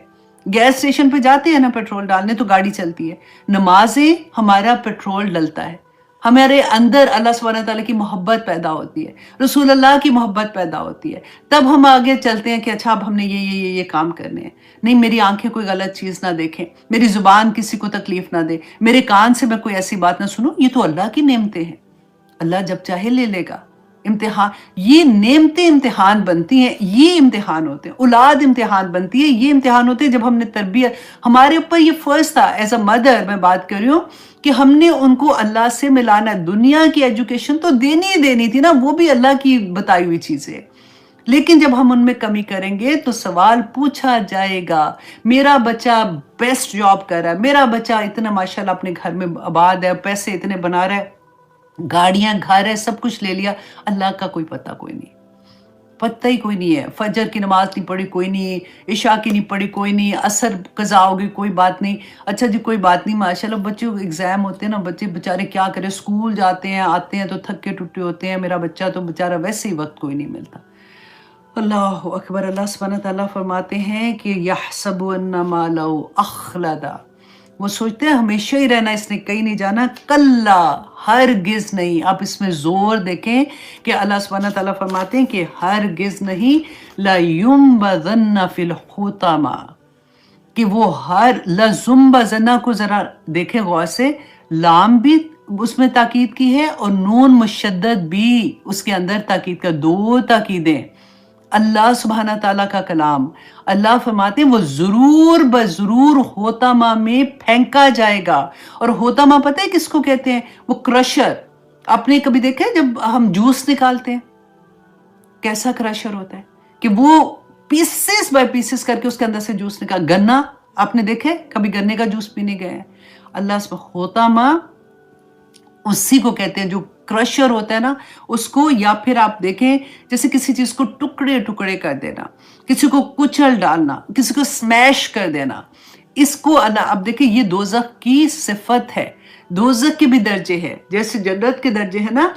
گیس اسٹیشن پہ جاتے ہیں نا پیٹرول ڈالنے تو گاڑی چلتی ہے، نمازیں ہمارا پیٹرول ڈلتا ہے، ہمارے اندر اللہ سبحانہ تعالیٰ کی محبت پیدا ہوتی ہے، رسول اللہ کی محبت پیدا ہوتی ہے، تب ہم آگے چلتے ہیں کہ اچھا اب ہم نے یہ کام کرنے ہیں، نہیں میری آنکھیں کوئی غلط چیز نہ دیکھیں، میری زبان کسی کو تکلیف نہ دے، میرے کان سے میں کوئی ایسی بات نہ سنوں، یہ تو اللہ کی نعمتیں ہیں، اللہ جب چاہے لے لے گا۔ امتحان، یہ نعمتیں امتحان بنتی ہیں، یہ امتحان ہوتے ہیں، اولاد امتحان بنتی ہے، یہ امتحان ہوتے ہیں جب ہم نے تربیت، ہمارے اوپر یہ فرض تھا ایز اے مدر، میں بات کر رہی ہوں کہ ہم نے ان کو اللہ سے ملانا، دنیا کی ایجوکیشن تو دینی تھی نا، وہ بھی اللہ کی بتائی ہوئی چیزیں، لیکن جب ہم ان میں کمی کریں گے تو سوال پوچھا جائے گا۔ میرا بچہ بیسٹ جاب کر رہا ہے، میرا بچہ اتنا ماشاءاللہ اپنے گھر میں آباد ہے، پیسے اتنے بنا رہا ہے، گاڑیاں، گھر ہے، سب کچھ لے لیا، اللہ کا کوئی پتہ کوئی نہیں، پتہ ہی کوئی نہیں ہے، فجر کی نماز نہیں پڑھی کوئی نہیں، عشاء کی نہیں پڑھی کوئی نہیں، عصر قضا ہوگی کوئی بات نہیں، اچھا جی کوئی بات نہیں، ماشاءاللہ بچوں کو ایگزام ہوتے ہیں نا، بچے بےچارے کیا کریں، اسکول جاتے ہیں آتے ہیں تو تھکے ٹوٹے ہوتے ہیں، میرا بچہ تو بےچارا ویسے ہی وقت کوئی نہیں ملتا۔ اللہ اکبر۔ اللہ سبحانہ تعالیٰ فرماتے ہیں کہ یحسب ان مالہ اخلدا، وہ سوچتے ہیں ہمیشہ ہی رہنا، اس نے کہیں نہیں جانا، کلا، ہرگز نہیں۔ آپ اس میں زور دیکھیں کہ اللہ سبحانہ تعالیٰ فرماتے ہیں کہ ہرگز نہیں، لَيُنبَذَنَّ فِي الْحُطَمَةِ، کہ وہ لَزُنبَذَنَّ کو ذرا دیکھیں غور سے، لام بھی اس میں تاکید کی ہے اور نون مشدد بھی اس کے اندر تاکید کا، دو تاکیدیں، اللہ سبحانہ تعالیٰ کا کلام، اللہ فرماتے ہیں وہ ضرور بضرور ہوتما میں پھینکا جائے گا۔ اور ہوتما پتہ ہے کس کو کہتے ہیں؟ وہ کرشر۔ آپ نے کبھی دیکھا ہے جب ہم جوس نکالتے ہیں کیسا کرشر ہوتا ہے کہ وہ پیسز بائی پیسز کر کے اس کے اندر سے جوس نکال۔ گنا آپ نے دیکھے کبھی؟ گنے کا جوس پینے گئے ہیں؟ اللہ ہوتما اسی کو کہتے ہیں جو کرشر ہوتا ہے نا اس کو، یا پھر آپ دیکھیں جیسے کسی چیز کو ٹکڑے ٹکڑے کر دینا، کسی کو کچل ڈالنا، کسی کو سمیش کر دینا، اس کو اللہ اب دیکھیں یہ دوزخ کی صفت ہے۔ دوزخ کے بھی درجے ہیں، جیسے جنت کے درجے ہیں نا،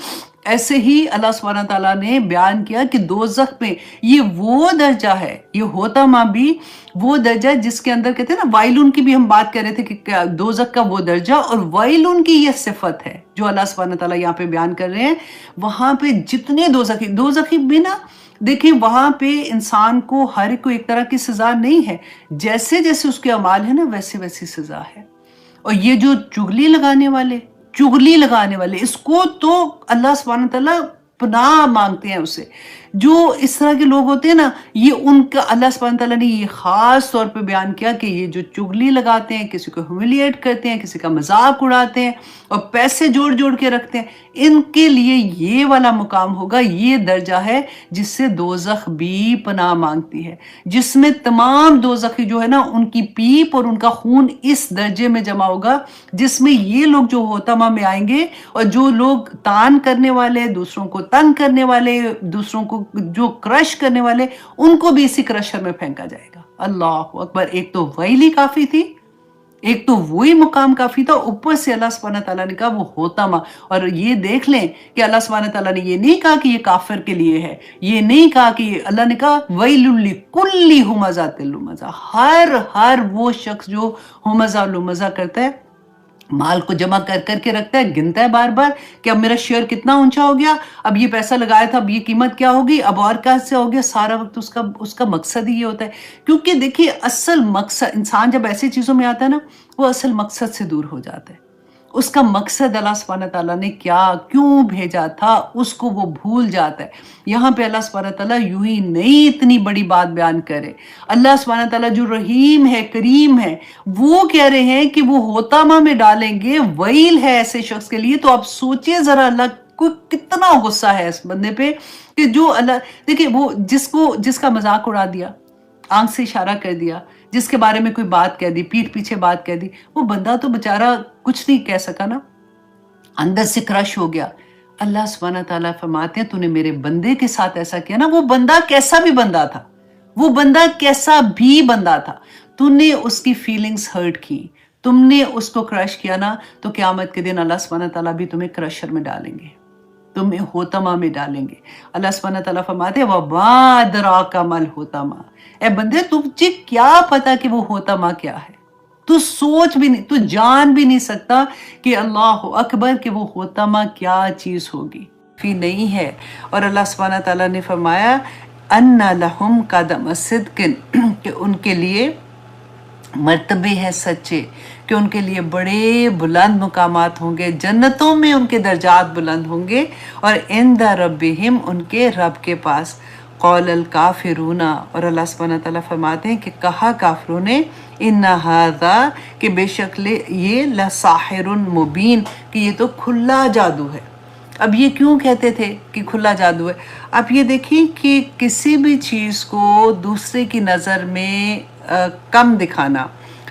ایسے ہی اللہ سبحانہ تعالیٰ نے بیان کیا کہ دوزخ میں یہ وہ درجہ ہے، یہ ہوتما بھی وہ درجہ جس کے اندر کہتے ہیں نا وائلون کی بھی ہم بات کر رہے تھے کہ دوزخ کا وہ درجہ اور وائلون کی یہ صفت ہے جو اللہ سبحانہ تعالیٰ یہاں پہ بیان کر رہے ہیں۔ وہاں پہ جتنے دوزخی بھی نا دیکھیں وہاں پہ انسان کو ہر ایک کو ایک طرح کی سزا نہیں ہے، جیسے جیسے اس کے اعمال ہیں نا ویسے ویسی سزا ہے۔ اور یہ جو چغلی لگانے والے اس کو تو اللہ سبحانہ تعالیٰ پناہ مانگتے ہیں اسے۔ جو اس طرح کے لوگ ہوتے ہیں نا یہ ان کا اللہ سبحانہ تعالیٰ نے یہ خاص طور پہ بیان کیا کہ یہ جو چغلی لگاتے ہیں، کسی کو ہیوملیٹ کرتے ہیں، کسی کا مذاق اڑاتے ہیں اور پیسے جوڑ جوڑ کے رکھتے ہیں، ان کے لیے یہ والا مقام ہوگا، یہ درجہ ہے جس سے دوزخ بھی پناہ مانگتی ہے، جس میں تمام دوزخی جو ہے نا ان کی پیپ اور ان کا خون اس درجے میں جمع ہوگا جس میں یہ لوگ جو ہوتما میں آئیں گے اور جو لوگ تان کرنے والے، دوسروں کو تنگ کرنے والے، دوسروں کو جو کرش کرنے والے، ان کو بھی اسی کرشر میں پھینکا جائے گا۔ اللہ اکبر! ایک تو ویلی کافی تھی، ایک تو وہی مقام کافی تھا، اوپر سے اللہ سبحانہ تعالیٰ نے کہا وہ ہوتما۔ اور یہ دیکھ لیں کہ اللہ سبحانہ تعالیٰ نے یہ نہیں کہا کہ یہ کافر کے لیے ہے، یہ نہیں کہا کہ اللہ نے کہا ویل لکل ہمزہ لمزہ، ہر وہ شخص جو ہمزہ لمزہ کرتا ہے، مال کو جمع کر کر کے رکھتا ہے، گنتا ہے بار بار کہ اب میرا شیئر کتنا اونچا ہو گیا، اب یہ پیسہ لگایا تھا، اب یہ قیمت کیا ہوگی، اب اور کیسے ہو گیا، سارا وقت اس کا مقصد ہی یہ ہوتا ہے۔ کیونکہ دیکھیے اصل مقصد انسان جب ایسی چیزوں میں آتا ہے نا وہ اصل مقصد سے دور ہو جاتا ہے۔ اس کا مقصد اللہ سبحانہ تعالیٰ نے کیوں بھیجا تھا اس کو وہ بھول جاتا ہے۔ یہاں پہ اللہ سبحانہ تعالیٰ یوں ہی نہیں اتنی بڑی بات بیان کرے۔ اللہ سبحانہ تعالیٰ جو رحیم ہے، کریم ہے، وہ کہہ رہے ہیں کہ وہ ہوتما میں ڈالیں گے، ویل ہے ایسے شخص کے لیے۔ تو آپ سوچئے ذرا اللہ کو کتنا غصہ ہے اس بندے پہ کہ جو اللہ دیکھیں وہ جس کا مذاق اڑا دیا، آنکھ سے اشارہ کر دیا، جس کے بارے میں کوئی بات کہہ دی، پیٹھ پیچھے بات کہہ دی، وہ بندہ تو بےچارہ کچھ نہیں کہہ سکا نا، اندر سے کرش ہو گیا۔ اللہ سبحانہ تعالیٰ فرماتے ہیں تو نے میرے بندے کے ساتھ ایسا کیا نا، وہ بندہ کیسا بھی بندہ تھا، تو نے اس کی فیلنگز ہرٹ کی، تم نے اس کو کرش کیا نا، تو قیامت کے دن اللہ سبحانہ تعالیٰ بھی تمہیں کرشر میں ڈالیں گے، تمہیں ہوتما میں ڈالیں گے۔ اللہ سبحانہ تعالیٰ فرماتے ہیں وَمَا أَدْرَاكَ مَا الْحُوتَمَا، اے بندے تجھے کیا پتا کہ وہ ہوتما کیا ہے؟ تو سوچ بھی نہیں، تو جان بھی نہیں سکتا کہ اللہ اکبر کہ وہ ہوتما کیا چیز ہوگی، فی نہیں ہے۔ اور اللہ سبحانہ تعالیٰ نے فرمایا اَنَّ لَهُمْ قَدَمَ صِدْقٍ کہ ان کے لیے مرتبے ہیں سچے، کہ ان کے لیے بڑے بلند مقامات ہوں گے، جنتوں میں ان کے درجات بلند ہوں گے، اور عند ربہم ان کے رب کے پاس۔ قول الکافرون، اور اللہ سبحانہ تعالیٰ فرماتے ہیں کہ کہا کافروں نے ان ھذا کہ بے شک یہ لساحر مبین کہ یہ تو کھلا جادو ہے۔ اب یہ کیوں کہتے تھے کہ کھلا جادو ہے؟ اب یہ دیکھیں کہ کسی بھی چیز کو دوسرے کی نظر میں کم دکھانا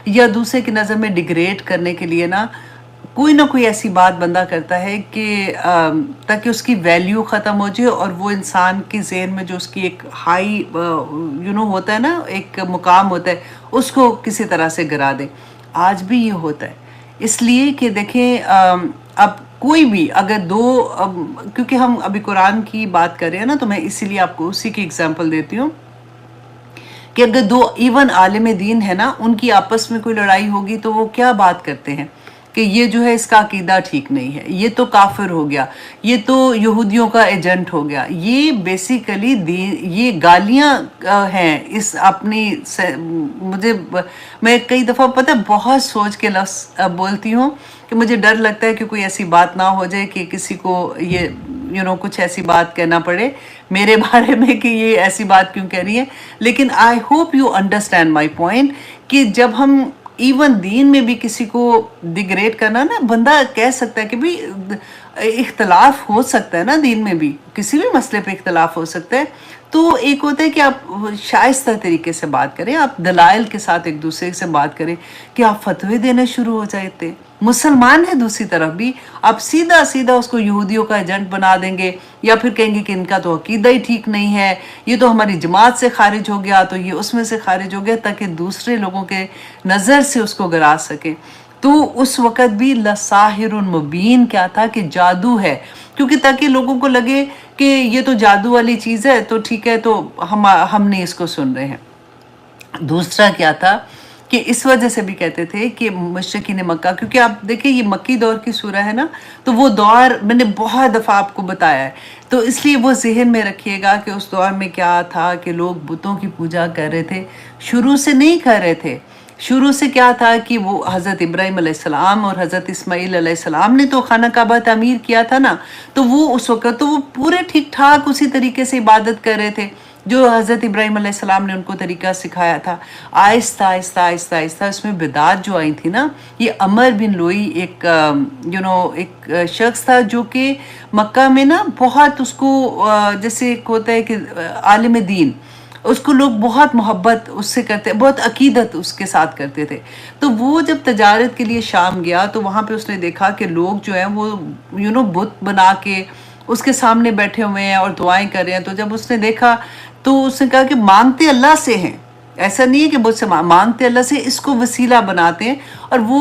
یا دوسرے کی نظر میں ڈیگریڈ کرنے کے لیے نا کوئی نہ کوئی ایسی بات بندہ کرتا ہے کہ تاکہ اس کی ویلیو ختم ہو جائے اور وہ انسان کے ذہن میں جو اس کی ایک ہائی ہوتا ہے نا، ایک مقام ہوتا ہے، اس کو کسی طرح سے گرا دے۔ آج بھی یہ ہوتا ہے، اس لیے کہ دیکھیں اب کوئی بھی اگر کیونکہ ہم ابھی قرآن کی بات کر رہے ہیں نا، تو میں اسی لیے آپ کو اسی کی اگزامپل دیتی ہوں کہ اگر دو ایون عالم دین ہے نا، ان کی آپس میں کوئی لڑائی ہوگی تو وہ کیا بات کرتے ہیں کہ یہ جو ہے اس کا عقیدہ ٹھیک نہیں ہے، یہ تو کافر ہو گیا، یہ تو یہودیوں کا ایجنٹ ہو گیا۔ یہ بیسیکلی یہ گالیاں ہیں اس اپنی میں کئی دفعہ پتہ بہت سوچ کے لفظ بولتی ہوں کہ مجھے ڈر لگتا ہے کہ کوئی ایسی بات نہ ہو جائے کہ کسی کو یہ कुछ ऐसी बात कहना पड़े मेरे बारे में कि ये ऐसी बात क्यों कह रही है, लेकिन I hope you understand my point कि जब हम इवन दीन में भी किसी को डिग्रेड करना ना, बंदा कह सकता है कि भाई इख्तलाफ हो सकता है ना, दीन में भी किसी भी मसले पे इख्तलाफ हो सकता है। तो एक होता है कि आप शाइस्ता तरीके से बात करें, आप दलाइल के साथ एक दूसरे से बात करें, कि आप फतवे देने शुरू हो जाते। मुसलमान है दूसरी तरफ भी, आप सीधा सीधा उसको यहूदियों का एजेंट बना देंगे, या फिर कहेंगे कि इनका तो अकीदा ही ठीक नहीं है, ये तो हमारी जमात से खारिज हो गया, तो ये उसमें से खारिज हो गया, ताकि दूसरे लोगों के नज़र से उसको गिरा सके। तो उस वक़्त भी लसाहिरुन मुबीन क्या था कि जादू है, क्योंकि ताकि लोगों को लगे कि ये तो जादू वाली चीज़ है, तो ठीक है, तो हम नहीं इसको सुन रहे हैं। दूसरा क्या था कि इस वजह से भी कहते थे कि मुशरिकीन मक्का, क्योंकि आप देखिए ये मक्की दौर की सूरह है ना, तो वो दौर मैंने बहुत दफ़ा आपको बताया है, तो इसलिए वो जहन में रखिएगा कि उस दौर में क्या था कि लोग बुतों की पूजा कर रहे थे, शुरू से नहीं कर रहे थे। शुरू से क्या था कि वो हज़रत इब्राहीम अलैहिस्सलाम और हज़रत इस्माईल अलैहिस्सलाम ने तो खाना काबा तामीर किया था ना, तो वो उस वक़्त तो वो पूरे ठीक ठाक उसी तरीके से इबादत कर रहे थे जो हज़रत इब्राहीम अलैहिस्सलाम ने उनको तरीका सिखाया था। आहिस्ता आहिस्ता आहिस्ता आहिस्ता इसमें बिदात जो आई थी ना, ये अमर बिन लोई एक एक शख्स था जो कि मक्का में ना बहुत उसको जैसे एक होता है कि आलिम दीन, उसको लोग बहुत मोहब्बत उससे करते, बहुत अकीदत उसके साथ करते थे। तो वो जब तजारत के लिए शाम गया तो वहाँ पे उसने देखा कि लोग जो हैं वो बुत बना के उसके सामने बैठे हुए हैं और दुआएं कर रहे हैं। तो जब उसने देखा तो उसने कहा कि मांगते अल्लाह से हैं, ऐसा नहीं है कि मुझसे मांगते अल्लाह से, इसको वसीला बनाते हैं। और वो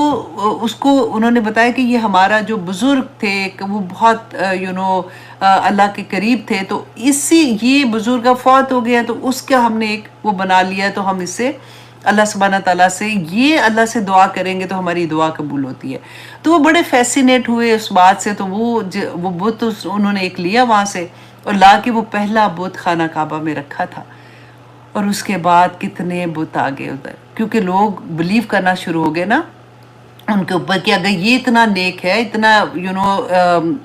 उसको उन्होंने बताया कि ये हमारा जो बुज़ुर्ग थे वो बहुत अल्लाह के करीब थे, तो इससे ये बुज़ुर्ग अब फौत हो गया, तो उसका हमने एक वो बना लिया, तो हम इससे अल्लाह सुब्हाना ताला से ये अल्लाह से दुआ करेंगे तो हमारी दुआ कबूल होती है। तो वो बड़े फैसिनेट हुए उस बात से, तो वो बुत उन्होंने एक लिया वहाँ से और ला के वो पहला बुत खाना काबा में रखा था। और उसके बाद कितने बुत आ गए उधर, क्योंकि लोग बिलीव करना शुरू हो गए ना उनके ऊपर कि अगर ये इतना नेक है, इतना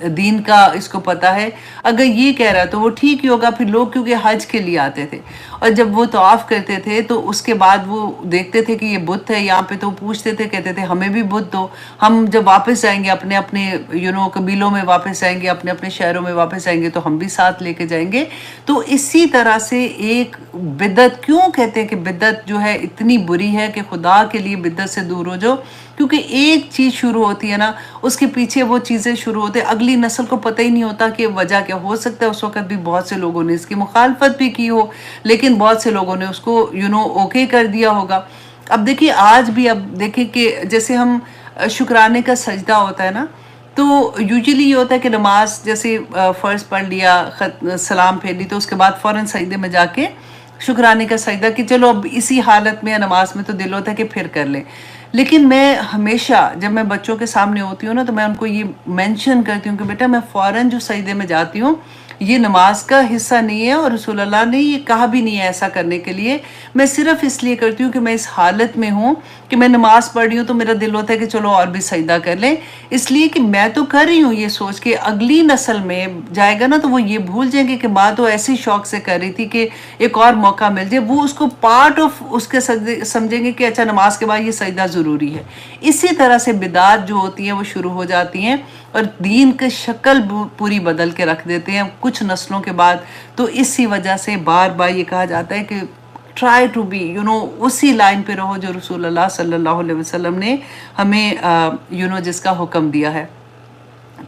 दीन का इसको पता है, अगर ये कह रहा है तो वो ठीक ही होगा। फिर लोग क्योंकि हज के लिए आते थे और जब वो तवाफ़ करते थे तो उसके बाद वो देखते थे कि ये बुत है यहाँ पे, तो पूछते थे, कहते थे हमें भी बुत दो, हम जब वापस जाएंगे अपने अपने कबीलों में वापस जाएंगे, अपने अपने शहरों में वापस जाएंगे, तो हम भी साथ लेके जाएंगे। तो इसी तरह से एक बिदत, क्यों कहते हैं कि बिदत जो है इतनी बुरी है कि खुदा के लिए बिदत से दूर हो जाओ, क्योंकि एक चीज़ शुरू होती है ना, उसके पीछे वो चीज़ें शुरू होते हैं, अगली नस्ल को पता ही नहीं होता कि वजह क्या हो सकता है। उस वक्त भी बहुत से लोगों ने इसकी मुखालफत भी की हो, लेकिन बहुत से लोगों ने उसको ओके कर दिया होगा। अब देखिए आज भी, अब देखिए कि जैसे हम शुक्राने का सजदा होता है ना, तो यूजुअली ये होता है कि नमाज जैसे फ़र्ज़ पढ़ लिया, सलाम फेर ली, तो उसके बाद फ़ौरन सजदे में जाके शुक्राने का सजदा कि चलो अब इसी हालत में नमाज में तो दिल होता है कि फिर कर लें। लेकिन मैं हमेशा जब मैं बच्चों के सामने होती हूँ ना, तो मैं उनको ये मेंशन करती हूँ कि बेटा मैं फ़ौरन जो सजदे में जाती हूँ ये नमाज का हिस्सा नहीं है, और रसूल अल्लाह ने ये कहा भी नहीं है ऐसा करने के लिए। मैं सिर्फ इसलिए करती हूँ कि मैं इस हालत में हूँ कि मैं नमाज पढ़ रही हूँ, तो मेरा दिल होता है कि चलो और भी सजदा कर लें, इसलिए कि मैं तो कर रही हूँ ये सोच के अगली नस्ल में जाएगा ना तो वो ये भूल जाएंगे कि माँ तो ऐसे शौक से कर रही थी कि एक और मौका मिल जाए, वो उसको पार्ट ऑफ उसके समझेंगे कि अच्छा नमाज के बाद ये सजदा ज़रूरी है। इसी तरह से बिदात जो होती हैं वो शुरू हो जाती हैं और दीन की शक्ल पूरी बदल के रख देते हैं कुछ नस्लों के बाद। तो इसी वजह से बार बार ये कहा जाता है कि ट्राई टू बी उसी लाइन पे रहो जो रसूल अल्लाह सल्लल्लाहु अलैहि वसल्लम ने हमें जिसका हुक्म दिया है।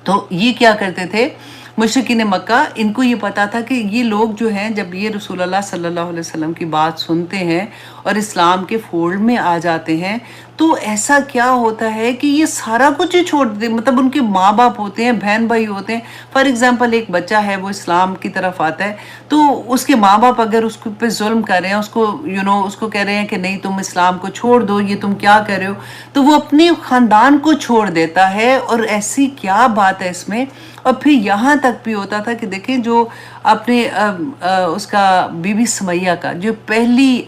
तो ये क्या करते थे मुशरिकीन मक्का, इनको ये पता था कि ये लोग जो हैं जब ये रसूल अल्लाह सल्लल्लाहु अलैहि वसल्लम की बात सुनते हैं और इस्लाम के फोल्ड में आ जाते हैं, तो ऐसा क्या होता है कि ये सारा कुछ ही छोड़ देते, मतलब उनके माँ बाप होते हैं, बहन भाई होते हैं। फॉर एग्जांपल एक बच्चा है वो इस्लाम की तरफ आता है, तो उसके माँ बाप अगर उसके पे जुल्म कर रहे हैं, उसको उसको कह रहे हैं कि नहीं तुम इस्लाम को छोड़ दो, ये तुम क्या कर रहे हो, तो वो अपने ख़ानदान को छोड़ देता है। और ऐसी क्या बात है इसमें। और फिर यहाँ तक भी होता था कि देखें जो अपने उसका बीबी सुमैया का जो पहली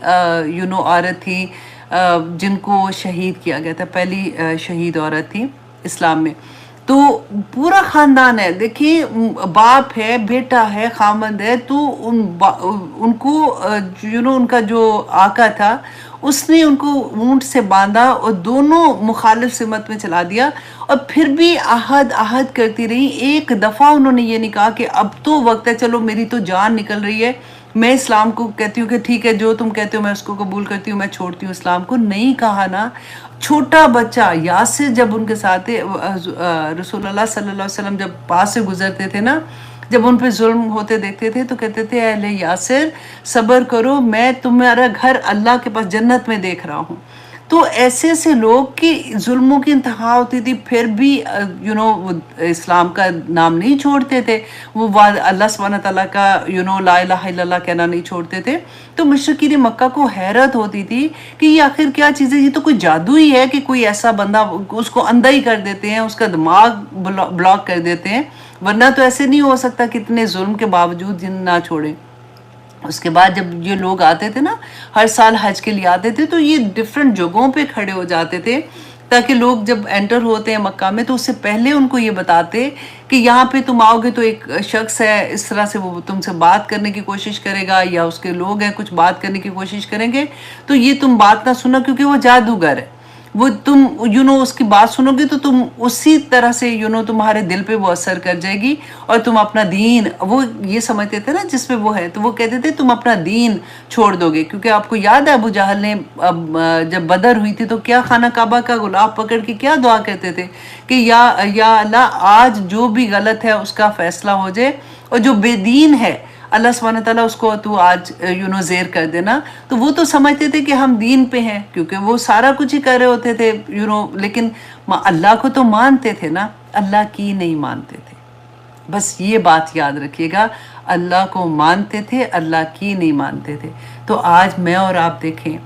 औरत थी जिनको शहीद किया गया था, पहली शहीद औरत थी इस्लाम में, تو پورا خاندان ہے، دیکھیے باپ ہے، بیٹا ہے، خامند ہے، تو ان کو ان کا جو آقا تھا اس نے ان کو اونٹ سے باندھا اور دونوں مخالف سمت میں چلا دیا، اور پھر بھی عہد کرتی رہی. ایک دفعہ انہوں نے یہ نہیں کہا کہ اب تو وقت ہے، چلو میری تو جان نکل رہی ہے، میں اسلام کو کہتی ہوں کہ ٹھیک ہے جو تم کہتے ہو میں اس کو قبول کرتی ہوں، میں چھوڑتی ہوں اسلام کو. نہیں کہا نا. چھوٹا بچہ یاسر جب ان کے ساتھ رسول اللہ صلی اللہ علیہ وسلم جب پاس سے گزرتے تھے نا، جب ان پہ ظلم ہوتے دیکھتے تھے تو کہتے تھے اہل یاسر صبر کرو، میں تمہارا گھر اللہ کے پاس جنت میں دیکھ رہا ہوں. تو ایسے ایسے لوگ کی ظلموں کی انتہا ہوتی تھی، پھر بھی وہ اسلام کا نام نہیں چھوڑتے تھے، وہ اللہ سبحانہ تعالیٰ کا لا الہ الا اللہ کہنا نہیں چھوڑتے تھے. تو مشرکین مکہ کو حیرت ہوتی تھی کہ یہ آخر کیا چیز ہے، یہ تو کوئی جادو ہی ہے کہ کوئی ایسا بندہ اس کو اندھا ہی کر دیتے ہیں، اس کا دماغ بلاک کر دیتے ہیں، ورنہ تو ایسے نہیں ہو سکتا کہ اتنے ظلم کے باوجود جن نہ چھوڑیں. اس کے بعد جب یہ لوگ آتے تھے نا، ہر سال حج کے لیے آتے تھے، تو یہ ڈیفرنٹ جگہوں پہ کھڑے ہو جاتے تھے تاکہ لوگ جب انٹر ہوتے ہیں مکہ میں تو اس سے پہلے ان کو یہ بتاتے کہ یہاں پہ تم آؤ گے تو ایک شخص ہے اس طرح سے، وہ تم سے بات کرنے کی کوشش کرے گا، یا اس کے لوگ ہیں کچھ بات کرنے کی کوشش کریں گے، تو یہ تم بات نہ سنو کیونکہ وہ جادوگر ہے. وہ تم اس کی بات سنو گے تو تم اسی طرح سے تمہارے دل پہ وہ اثر کر جائے گی، اور تم اپنا دین، وہ یہ سمجھتے تھے نا جس پہ وہ ہے، تو وہ کہتے تھے تم اپنا دین چھوڑ دو گے. کیونکہ آپ کو یاد ہے ابو جہل نے جب بدر ہوئی تھی تو کیا خانہ کعبہ کا غلاف پکڑ کے کیا دعا کرتے تھے کہ یا اللہ آج جو بھی غلط ہے اس کا فیصلہ ہو جائے، اور جو بے دین ہے اللہ سبحانہ تعالیٰ اس کو تو آج زیر کر دینا. تو وہ تو سمجھتے تھے کہ ہم دین پہ ہیں کیونکہ وہ سارا کچھ ہی کر رہے ہوتے تھے لیکن اللہ کو تو مانتے تھے نا، اللہ کی نہیں مانتے تھے. بس یہ بات یاد رکھیے گا، اللہ کو مانتے تھے، اللہ کی نہیں مانتے تھے. تو آج میں اور آپ دیکھیں،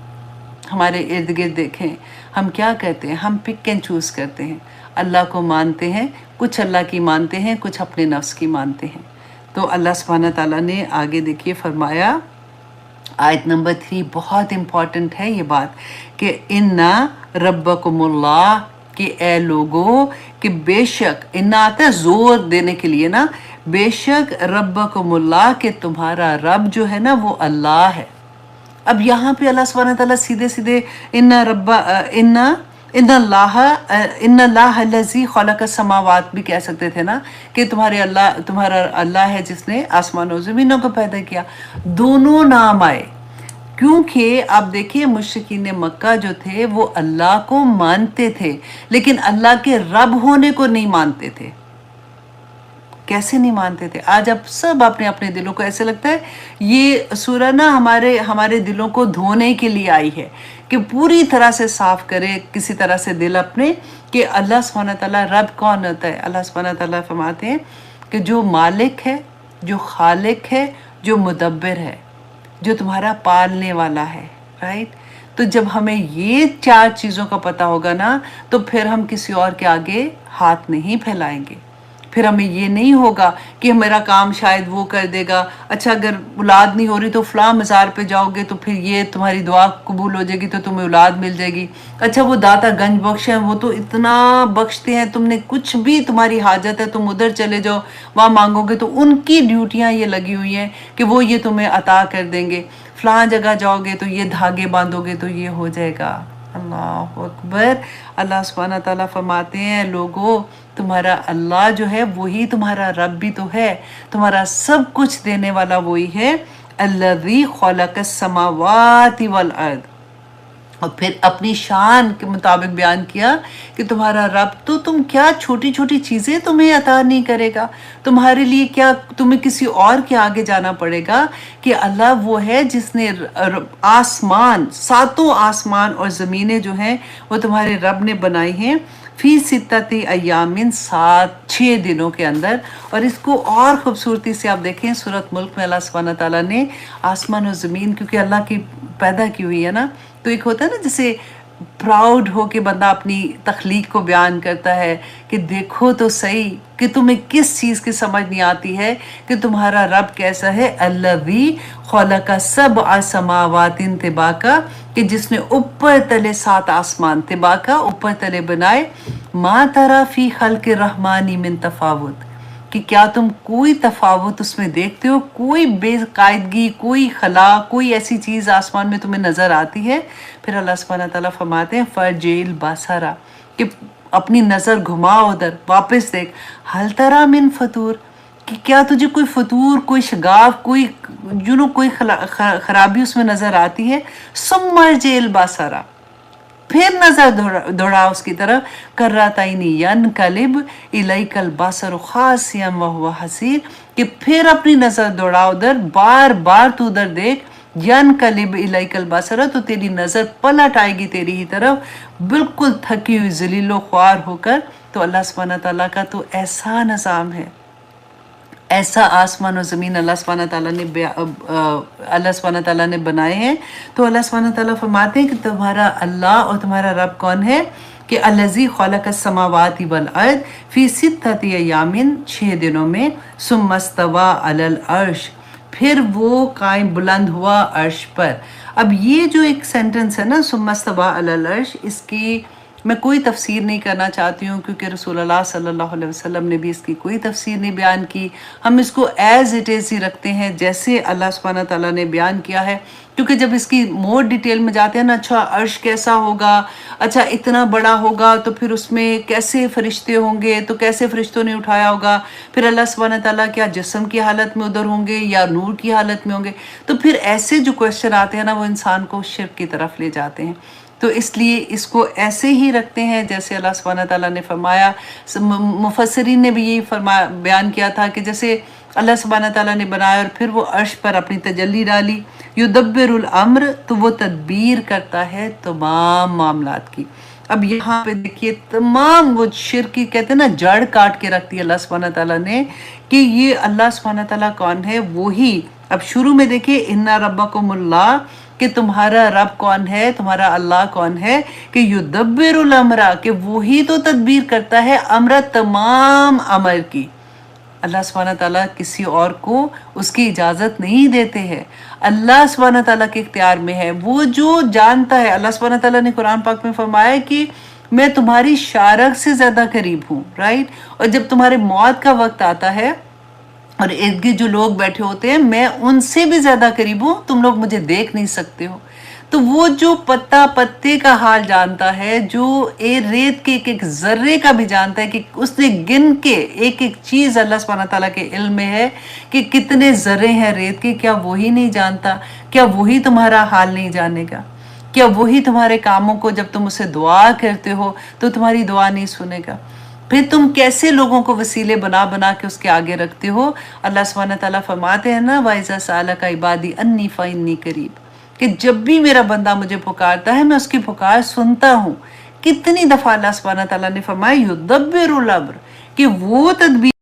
ہمارے ارد گرد دیکھیں، ہم کیا کرتے ہیں، ہم پک اینڈ چوز کرتے ہیں. اللہ کو مانتے ہیں، کچھ اللہ کی مانتے ہیں، کچھ اپنے نفس کی مانتے ہیں. تو اللہ سبحانہ تعالیٰ نے آگے دیکھیے فرمایا، آیت نمبر 3 بہت امپورٹنٹ ہے یہ بات کہ اِنَّا رَبَّكُمُ اللَّهُ، کہ اے لوگو کہ بے شک، اِنَّا آتا ہے زور دینے کے لیے نا، بے شک رَبَّكُمُ اللَّهُ کہ تمہارا رب جو ہے نا وہ اللہ ہے. اب یہاں پہ اللہ سبحانہ تعالیٰ سیدھے سیدھے ان اللہ الذی خلق السماوات بھی کہہ سکتے تھے نا، کہ تمہارا اللہ ہے جس نے آسمان و زمینوں کو پیدا کیا. دونوں نام آئے کیونکہ آپ دیکھیے مشرکین مکہ جو تھے وہ اللہ کو مانتے تھے لیکن اللہ کے رب ہونے کو نہیں مانتے تھے. کیسے نہیں مانتے تھے؟ آج اب سب اپنے اپنے دلوں کو ایسے لگتا ہے یہ سورہ نا ہمارے دلوں کو دھونے کے لیے آئی ہے کہ پوری طرح سے صاف کرے کسی طرح سے دل اپنے، کہ اللہ سبحانہ تعالیٰ رب کون ہوتا ہے. اللہ سبحانہ تعالیٰ فرماتے ہیں کہ جو مالک ہے، جو خالق ہے، جو مدبر ہے، جو تمہارا پالنے والا ہے، رائٹ. تو جب ہمیں یہ 4 چیزوں کا پتہ ہوگا نا تو پھر ہم کسی اور کے آگے ہاتھ نہیں پھیلائیں گے. پھر ہمیں یہ نہیں ہوگا کہ میرا کام شاید وہ کر دے گا، اچھا اگر اولاد نہیں ہو رہی تو فلاں مزار پہ جاؤ گے تو پھر یہ تمہاری دعا قبول ہو جائے گی تو تمہیں اولاد مل جائے گی. اچھا وہ داتا گنج بخش ہیں، وہ تو اتنا بخشتے ہیں، تم نے کچھ بھی تمہاری حاجت ہے تم ادھر چلے جاؤ وہاں مانگو گے تو ان کی ڈیوٹیاں یہ لگی ہوئی ہیں کہ وہ یہ تمہیں عطا کر دیں گے. فلاں جگہ جاؤ گے تو یہ دھاگے باندھو گے تو یہ ہو جائے گا. اللہ اکبر. اللہ سبحانہ تعالیٰ فرماتے ہیں لوگو تمہارا اللہ جو ہے وہی تمہارا رب بھی تو ہے، تمہارا سب کچھ دینے والا وہی ہے. الذی خلق السماوات والارض. اور پھر اپنی شان کے مطابق بیان کیا کہ تمہارا رب تو تم کیا چھوٹی چھوٹی چیزیں تمہیں عطا نہیں کرے گا، تمہارے لیے کیا تمہیں کسی اور کے آگے جانا پڑے گا، کہ اللہ وہ ہے جس نے آسمان، 7 آسمان اور زمینیں جو ہیں وہ تمہارے رب نے بنائی ہیں فی 6 ایامن، 6 دنوں کے اندر. اور اس کو اور خوبصورتی سے آپ دیکھیں سورۃ ملک میں اللہ سبحانہ تعالیٰ نے آسمان و زمین، کیونکہ اللہ کی پیدا کی ہوئی ہے نا، تو ایک ہوتا ہے نا جیسے प्राउड हो के बंदा अपनी तख्लीक को बयान करता है कि देखो तो सही कि तुम्हें किस चीज़ की समझ नहीं आती है कि तुम्हारा रब कैसा है। अल्लज़ी खलक़ सबअ समावातिन तिबाका, कि जिसने ऊपर तले 7 आसमान तिबाका ऊपर तले बनाए। मा तरा फी खल्क़ि रहमानी मिन तफावुत, कि क्या तुम कोई तफावत उसमें देखते हो, कोई बेकायदगी, कोई खला, कोई ऐसी चीज़ आसमान में तुम्हें नज़र आती है। फिर अल्लाह सुब्हानहू तआला फरमाते हैं फरजिल बसरा, कि अपनी नज़र घुमा उधर, वापस देख। हल तरा मिन फतूर, कि क्या तुझे कोई फतूर, कोई शगाफ, कोई कोई खराबी उसमें नज़र आती है। सुम्मरजिल बसरा, फिर नजर दौड़ा उसकी तरफ। कर्रतैनी यनकलिब इलैकल बसर खासियम व हुवा हसीर, कि फिर अपनी नजर दौड़ा उधर, बार बार तू उधर देख। यनकलिब इलैकल बसर, तो तेरी नजर पलट आएगी तेरी ही तरफ, बिल्कुल थकी हुई ज़लीलो ख्वार होकर। तो अल्लाह सुब्हानहू तआला का तो ऐसा निज़ाम है, ऐसा आसमान और ज़मीन अल्लाह सुब्हानहू तआला ने बनाए हैं। तो अल्लाह सुब्हानहू तआला फरमाते हैं कि तुम्हारा अल्लाह और तुम्हारा रब कौन है, कि अल्लज़ी खलक़ अस्समावाति वल अर्द फ़ी सित्तति अय्यामिन, 6 दिनों में। सुम्मा इस्तवा अलल अर्श, फिर वो कायम बुलंद हुआ अर्श पर। अब ये जो एक सेंटेंस है ना, सुम्मा इस्तवा अलल अर्श, इसकी मैं कोई तफसीर नहीं करना चाहती हूँ, क्योंकि रसूलुल्लाह सल्लल्लाहु अलैहि वसल्लम ने भी इसकी कोई तफसीर नहीं बयान की। हम इसको एज़ इट इज़ ही रखते हैं जैसे अल्लाह सुब्हानहू तआला ने बयान किया है, क्योंकि जब इसकी मोर डिटेल में जाते हैं ना, अच्छा अर्श कैसा होगा, अच्छा इतना बड़ा होगा, तो फिर उसमें कैसे फरिश्ते होंगे, तो कैसे फरिश्तों ने उठाया होगा, फिर अल्लाह सुब्हानहू तआला क्या जिस्म की हालत में उधर होंगे या नूर की हालत में होंगे। तो फिर ऐसे जो क्वेश्चन आते हैं ना, वो इंसान को शिर्क की तरफ ले जाते हैं। तो इसलिए इसको ऐसे ही रखते हैं जैसे अल्लाह सुब्हानहू तआला ने फरमाया। मुफस्सिरीन ने भी यही बयान किया था कि जैसे अल्लाह सुब्हानहू तआला ने बनाया और फिर वो अर्श पर अपनी तजल्ली डाली। युदब्बिरुल अम्र, तो वो तदबीर करता है तमाम मामलात की। अब यहाँ पे देखिए तमाम वो शिर्क की कहते हैं ना जड़ काट के रखती है अल्लाह सुब्हानहू तआला ने, कि ये अल्लाह सुब्हानहू तआला कौन है, वही। अब शुरू में देखिए इन्ना रब्बकुमुल्लाह, कि तुम्हारा रब कौन है, तुम्हारा अल्लाह कौन है, कि युदब्बिरुल अमरा, कि वही तो तदबीर करता है अमरा, तमाम अमर की। अल्लाह सुब्हानहू तआला किसी और को उसकी इजाज़त नहीं देते हैं, अल्लाह सुब्हानहू तआला के इख्तियार में है। वो जो जानता है, अल्लाह सुब्हानहू तआला ने कुरान पाक में फरमाया कि मैं तुम्हारी शारक से ज़्यादा करीब हूँ, राइट। और जब तुम्हारे मौत का वक्त आता है और इर्द गिर्द जो लोग बैठे होते हैं, मैं उनसे भी ज्यादा करीब हूँ, तुम लोग मुझे देख नहीं सकते हो। तो वो जो पत्ता पत्ते का हाल जानता है, जो रेत के एक एक जर्रे का भी जानता है, कि उसने गिन के एक एक चीज अल्लाह सुब्हानहू तआला के इल्म में है कि कितने जर्रे हैं रेत के, क्या वही नहीं जानता? क्या वही तुम्हारा हाल नहीं जानेगा? क्या वही तुम्हारे कामों को जब तुम उसे दुआ करते हो तो तुम्हारी दुआ नहीं सुनेगा? फिर तुम कैसे लोगों को वसीले बना बना के उसके आगे रखते हो? अल्लाह सुब्हानहू तआला फरमाते हैं ना, वाइज़ा सालका इबादी अन्नी फ़इन्नी करीब, कि जब भी मेरा बंदा मुझे पुकारता है मैं उसकी पुकार सुनता हूँ। कितनी दफ़ा अल्लाह सुब्हानहू तआला ने फरमाया युदब्बिरुल अम्र, कि वो तदबीर